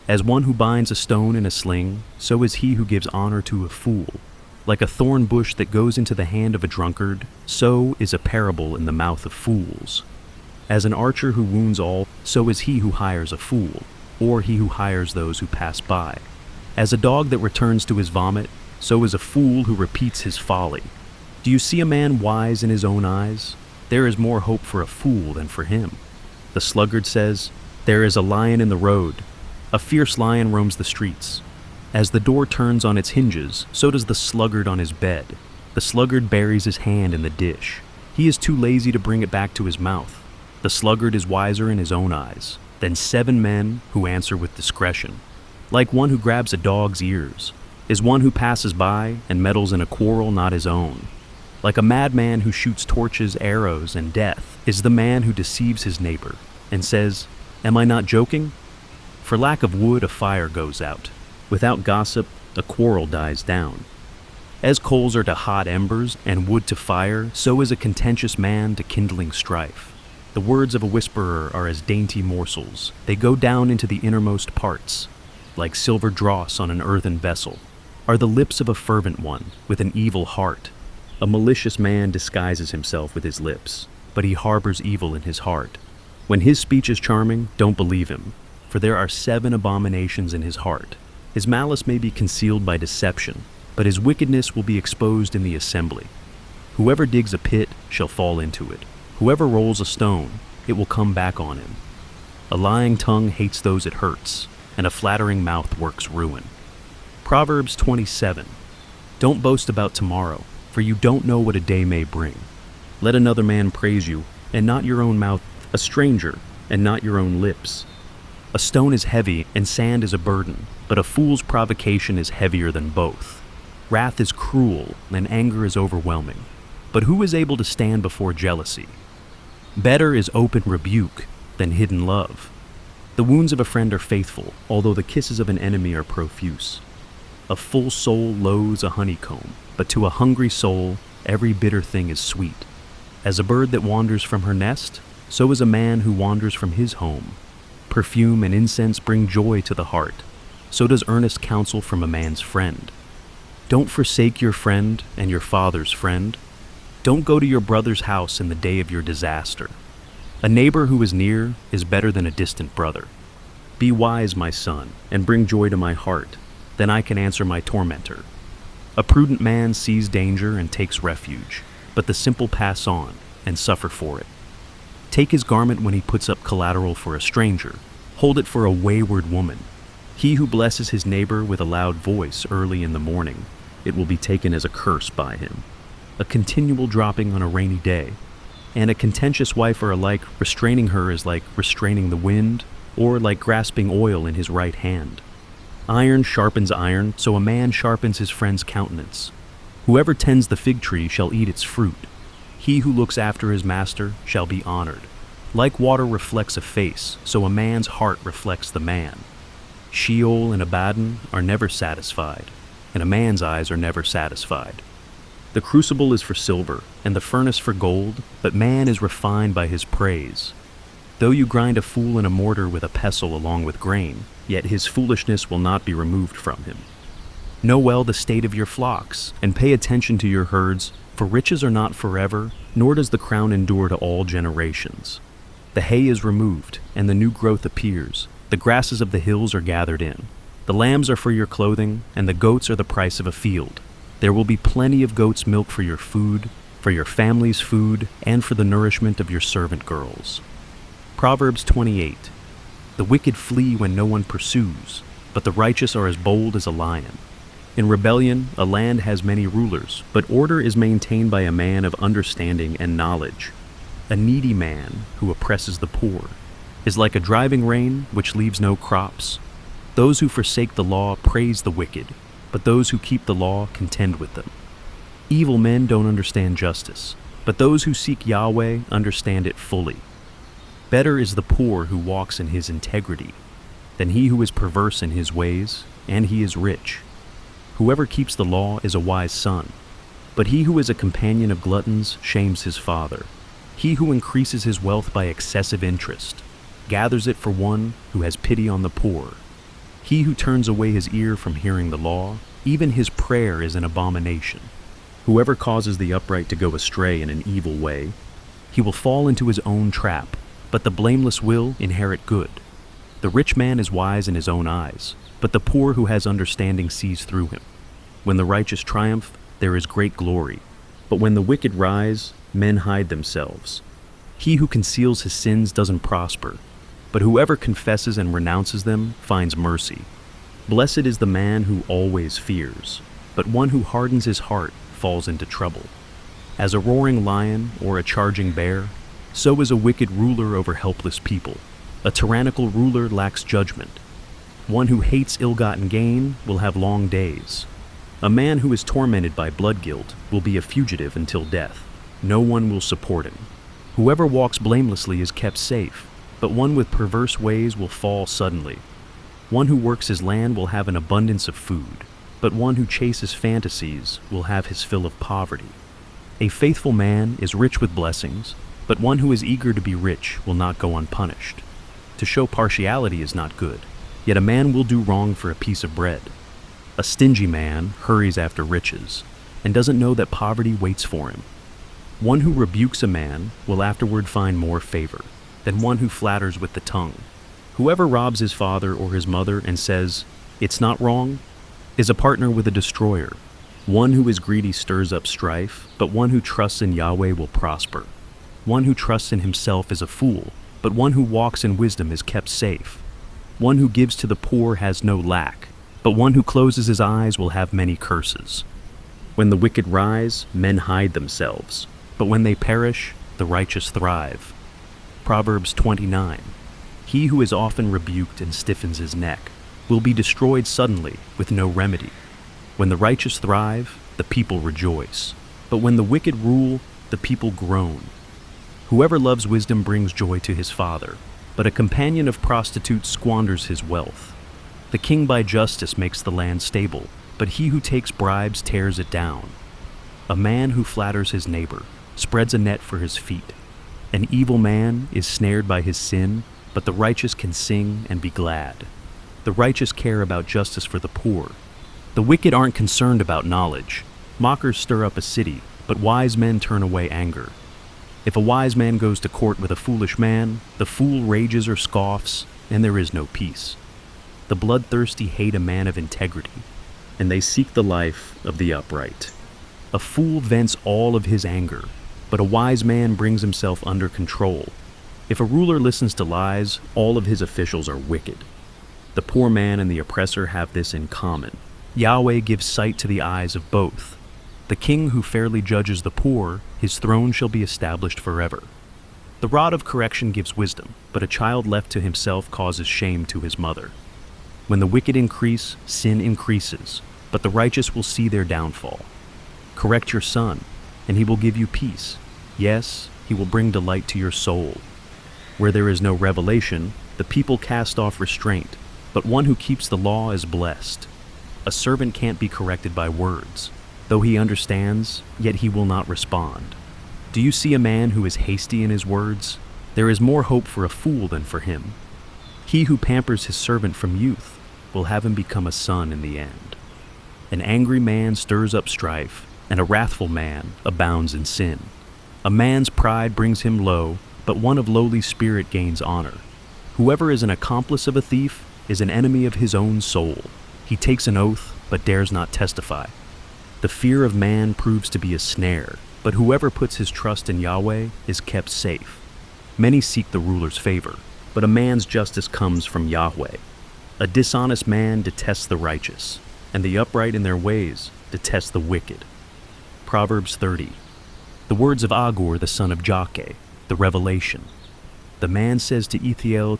As one who binds a stone in a sling, so is he who gives honor to a fool. Like a thorn bush that goes into the hand of a drunkard, so is a parable in the mouth of fools. As an archer who wounds all, so is he who hires a fool, or he who hires those who pass by. As a dog that returns to his vomit, so is a fool who repeats his folly. Do you see a man wise in his own eyes? There is more hope for a fool than for him. The sluggard says, "There is a lion in the road. A fierce lion roams the streets." As the door turns on its hinges, so does the sluggard on his bed. The sluggard buries his hand in the dish. He is too lazy to bring it back to his mouth. The sluggard is wiser in his own eyes than 7 men who answer with discretion. Like one who grabs a dog's ears is one who passes by and meddles in a quarrel not his own. Like a madman who shoots torches, arrows, and death is the man who deceives his neighbor and says, "Am I not joking?" For lack of wood, a fire goes out. Without gossip, a quarrel dies down. As coals are to hot embers and wood to fire, so is a contentious man to kindling strife. The words of a whisperer are as dainty morsels. They go down into the innermost parts. Like silver dross on an earthen vessel are the lips of a fervent one with an evil heart. A malicious man disguises himself with his lips, but he harbors evil in his heart. When his speech is charming, don't believe him, for there are 7 abominations in his heart. His malice may be concealed by deception, but his wickedness will be exposed in the assembly. Whoever digs a pit shall fall into it. Whoever rolls a stone, it will come back on him. A lying tongue hates those it hurts, and a flattering mouth works ruin. Proverbs 27. Don't boast about tomorrow, for you don't know what a day may bring. Let another man praise you, and not your own mouth, a stranger, and not your own lips. A stone is heavy, and sand is a burden, but a fool's provocation is heavier than both. Wrath is cruel, and anger is overwhelming. But who is able to stand before jealousy? Better is open rebuke than hidden love. The wounds of a friend are faithful, although the kisses of an enemy are profuse. A full soul loathes a honeycomb, but to a hungry soul, every bitter thing is sweet. As a bird that wanders from her nest, so is a man who wanders from his home. Perfume and incense bring joy to the heart. So does earnest counsel from a man's friend. Don't forsake your friend and your father's friend. Don't go to your brother's house in the day of your disaster. A neighbor who is near is better than a distant brother. Be wise, my son, and bring joy to my heart. Then I can answer my tormentor. A prudent man sees danger and takes refuge, but the simple pass on and suffer for it. Take his garment when he puts up collateral for a stranger. Hold it for a wayward woman. He who blesses his neighbor with a loud voice early in the morning, it will be taken as a curse by him. A continual dropping on a rainy day, and a contentious wife are alike. Restraining her is like restraining the wind, or like grasping oil in his right hand. Iron sharpens iron, so a man sharpens his friend's countenance. Whoever tends the fig tree shall eat its fruit. He who looks after his master shall be honored. Like water reflects a face, so a man's heart reflects the man. Sheol and Abaddon are never satisfied, and a man's eyes are never satisfied. The crucible is for silver, and the furnace for gold, but man is refined by his praise. Though you grind a fool in a mortar with a pestle along with grain, yet his foolishness will not be removed from him. Know well the state of your flocks, and pay attention to your herds, for riches are not forever, nor does the crown endure to all generations. The hay is removed, and the new growth appears. The grasses of the hills are gathered in. The lambs are for your clothing, and the goats are the price of a field. There will be plenty of goat's milk for your food, for your family's food, and for the nourishment of your servant girls. Proverbs 28. The wicked flee when no one pursues, but the righteous are as bold as a lion. In rebellion, a land has many rulers, but order is maintained by a man of understanding and knowledge. A needy man who oppresses the poor is like a driving rain which leaves no crops. Those who forsake the law praise the wicked, but those who keep the law contend with them. Evil men don't understand justice, but those who seek Yahweh understand it fully. Better is the poor who walks in his integrity than he who is perverse in his ways, and he is rich. Whoever keeps the law is a wise son, but he who is a companion of gluttons shames his father. He who increases his wealth by excessive interest gathers it for one who has pity on the poor. He who turns away his ear from hearing the law, even his prayer is an abomination. Whoever causes the upright to go astray in an evil way, he will fall into his own trap, but the blameless will inherit good. The rich man is wise in his own eyes, but the poor who has understanding sees through him. When the righteous triumph, there is great glory, but when the wicked rise, men hide themselves. He who conceals his sins doesn't prosper, but whoever confesses and renounces them finds mercy. Blessed is the man who always fears, but one who hardens his heart falls into trouble. As a roaring lion or a charging bear, so is a wicked ruler over helpless people. A tyrannical ruler lacks judgment. One who hates ill-gotten gain will have long days. A man who is tormented by blood guilt will be a fugitive until death. No one will support him. Whoever walks blamelessly is kept safe, but one with perverse ways will fall suddenly. One who works his land will have an abundance of food, but one who chases fantasies will have his fill of poverty. A faithful man is rich with blessings, but one who is eager to be rich will not go unpunished. To show partiality is not good, yet a man will do wrong for a piece of bread. A stingy man hurries after riches, and doesn't know that poverty waits for him. One who rebukes a man will afterward find more favor than one who flatters with the tongue. Whoever robs his father or his mother and says, "It's not wrong," is a partner with a destroyer. One who is greedy stirs up strife, but one who trusts in Yahweh will prosper. One who trusts in himself is a fool, but one who walks in wisdom is kept safe. One who gives to the poor has no lack, but one who closes his eyes will have many curses. When the wicked rise, men hide themselves, but when they perish, the righteous thrive. Proverbs 29. He who is often rebuked and stiffens his neck will be destroyed suddenly with no remedy. When the righteous thrive, the people rejoice, but when the wicked rule, the people groan. Whoever loves wisdom brings joy to his father, but a companion of prostitutes squanders his wealth. The king by justice makes the land stable, but he who takes bribes tears it down. A man who flatters his neighbor spreads a net for his feet. An evil man is snared by his sin, but the righteous can sing and be glad. The righteous care about justice for the poor. The wicked aren't concerned about knowledge. Mockers stir up a city, but wise men turn away anger. If a wise man goes to court with a foolish man, the fool rages or scoffs, and there is no peace. The bloodthirsty hate a man of integrity, and they seek the life of the upright. A fool vents all of his anger, but a wise man brings himself under control. If a ruler listens to lies, all of his officials are wicked. The poor man and the oppressor have this in common. Yahweh gives sight to the eyes of both. The king who fairly judges the poor, his throne shall be established forever. The rod of correction gives wisdom, but a child left to himself causes shame to his mother. When the wicked increase, sin increases, but the righteous will see their downfall. Correct your son, and he will give you peace. Yes, he will bring delight to your soul. Where there is no revelation, the people cast off restraint, but one who keeps the law is blessed. A servant can't be corrected by words. Though he understands, yet he will not respond. Do you see a man who is hasty in his words? There is more hope for a fool than for him. He who pampers his servant from youth will have him become a son in the end. An angry man stirs up strife, and a wrathful man abounds in sin. A man's pride brings him low, but one of lowly spirit gains honor. Whoever is an accomplice of a thief is an enemy of his own soul. He takes an oath, but dares not testify. The fear of man proves to be a snare, but whoever puts his trust in Yahweh is kept safe. Many seek the ruler's favor, but a man's justice comes from Yahweh. A dishonest man detests the righteous, and the upright in their ways detest the wicked. Proverbs 30. The words of Agur the son of Jakeh, the revelation. The man says to Ithiel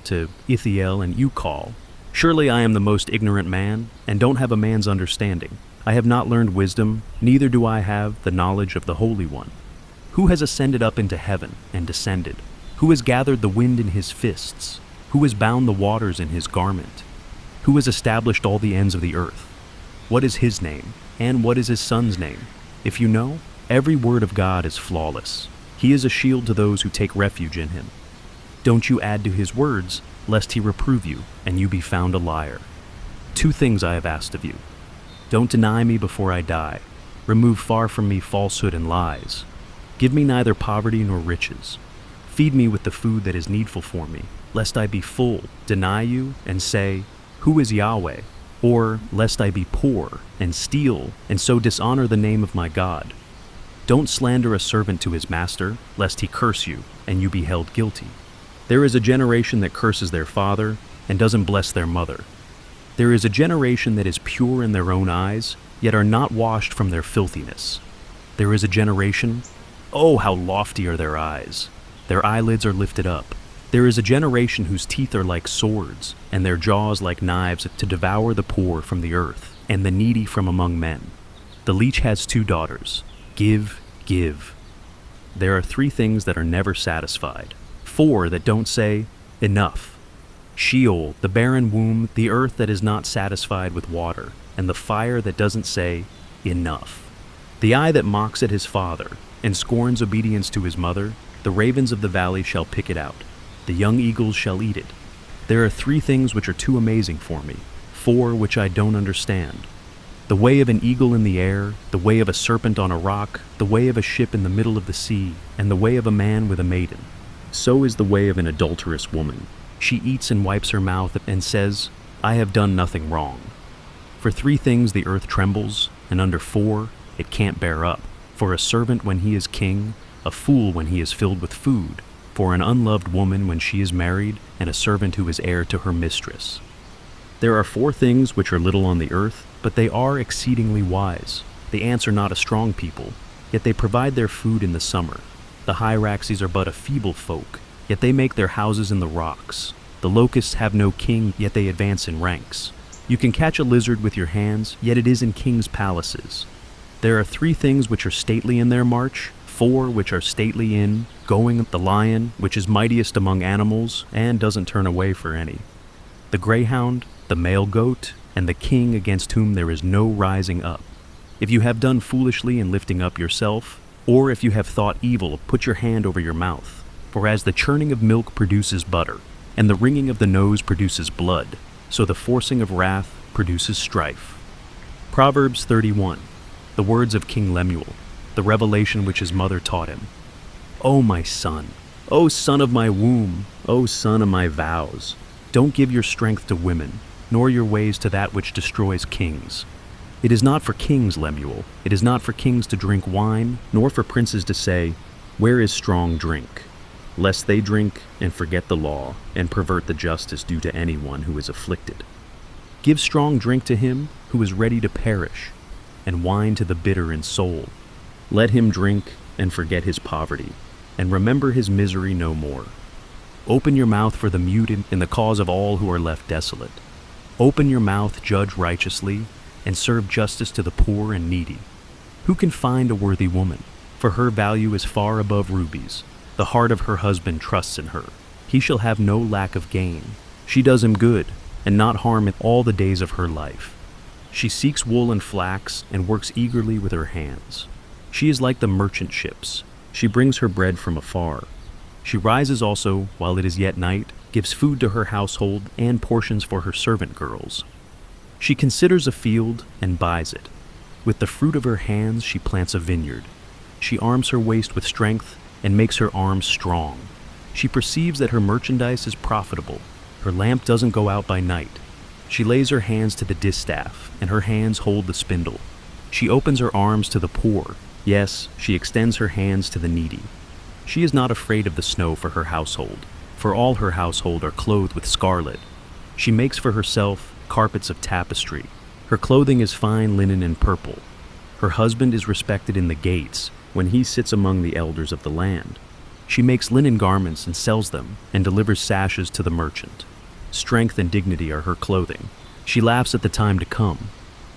and Ukal, "Surely I am the most ignorant man, and don't have a man's understanding. I have not learned wisdom, neither do I have the knowledge of the Holy One. Who has ascended up into heaven and descended? Who has gathered the wind in his fists? Who has bound the waters in his garment? Who has established all the ends of the earth? What is his name, and what is his son's name? If you know, every word of God is flawless. He is a shield to those who take refuge in him. Don't you add to his words, lest he reprove you, and you be found a liar. 2 things I have asked of you. Don't deny me before I die. Remove far from me falsehood and lies. Give me neither poverty nor riches. Feed me with the food that is needful for me, lest I be full, deny you, and say, Who is Yahweh? Or, lest I be poor, and steal, and so dishonor the name of my God. Don't slander a servant to his master, lest he curse you, and you be held guilty. There is a generation that curses their father, and doesn't bless their mother. There is a generation that is pure in their own eyes, yet are not washed from their filthiness. There is a generation, oh, how lofty are their eyes! Their eyelids are lifted up. There is a generation whose teeth are like swords, and their jaws like knives to devour the poor from the earth, and the needy from among men. The leech has 2 daughters. Give, give. There are 3 things that are never satisfied, 4 that don't say, enough. Sheol, the barren womb, the earth that is not satisfied with water, and the fire that doesn't say, enough. The eye that mocks at his father, and scorns obedience to his mother, the ravens of the valley shall pick it out. The young eagles shall eat it. There are 3 things which are too amazing for me, 4 which I don't understand. The way of an eagle in the air, the way of a serpent on a rock, the way of a ship in the middle of the sea, and the way of a man with a maiden. So is the way of an adulterous woman. She eats and wipes her mouth and says, I have done nothing wrong. For 3 things the earth trembles, and under 4 it can't bear up. For a servant when he is king, a fool when he is filled with food, for an unloved woman when she is married, and a servant who is heir to her mistress. There are 4 things which are little on the earth, but they are exceedingly wise. The ants are not a strong people, yet they provide their food in the summer. The hyraxes are but a feeble folk, yet they make their houses in the rocks. The locusts have no king, yet they advance in ranks. You can catch a lizard with your hands, yet it is in kings' palaces. There are 3 things which are stately in their march, 4 which are stately in going, the lion, which is mightiest among animals, and doesn't turn away for any. The greyhound, the male goat, and the king against whom there is no rising up. If you have done foolishly in lifting up yourself, or if you have thought evil, put your hand over your mouth. For as the churning of milk produces butter, and the wringing of the nose produces blood, so the forcing of wrath produces strife. Proverbs 31. The words of King Lemuel, the revelation which his mother taught him. O my son, O son of my womb, O son of my vows, don't give your strength to women, nor your ways to that which destroys kings. It is not for kings, Lemuel, it is not for kings to drink wine, nor for princes to say, Where is strong drink? Lest they drink and forget the law, and pervert the justice due to anyone who is afflicted. Give strong drink to him who is ready to perish, and wine to the bitter in soul. Let him drink and forget his poverty, and remember his misery no more. Open your mouth for the mute in the cause of all who are left desolate. Open your mouth, judge righteously, and serve justice to the poor and needy. Who can find a worthy woman? For her value is far above rubies. The heart of her husband trusts in her. He shall have no lack of gain. She does him good, and not harm in all the days of her life. She seeks wool and flax, and works eagerly with her hands. She is like the merchant ships. She brings her bread from afar. She rises also while it is yet night, gives food to her household, and portions for her servant girls. She considers a field and buys it. With the fruit of her hands she plants a vineyard. She arms her waist with strength and makes her arms strong. She perceives that her merchandise is profitable. Her lamp doesn't go out by night. She lays her hands to the distaff, and her hands hold the spindle. She opens her arms to the poor. Yes, she extends her hands to the needy. She is not afraid of the snow for her household, for all her household are clothed with scarlet. She makes for herself carpets of tapestry. Her clothing is fine linen and purple. Her husband is respected in the gates when he sits among the elders of the land. She makes linen garments and sells them, and delivers sashes to the merchant. Strength and dignity are her clothing. She laughs at the time to come.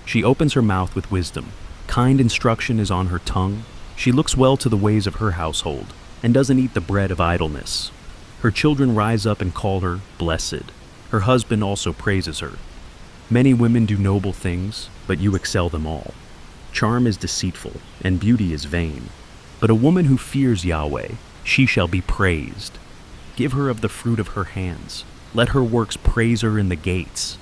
She opens her mouth with wisdom. Kind instruction is on her tongue. She looks well to the ways of her household, and doesn't eat the bread of idleness. Her children rise up and call her blessed. Her husband also praises her. Many women do noble things, but you excel them all. Charm is deceitful, and beauty is vain. But a woman who fears Yahweh, she shall be praised. Give her of the fruit of her hands. Let her works praise her in the gates.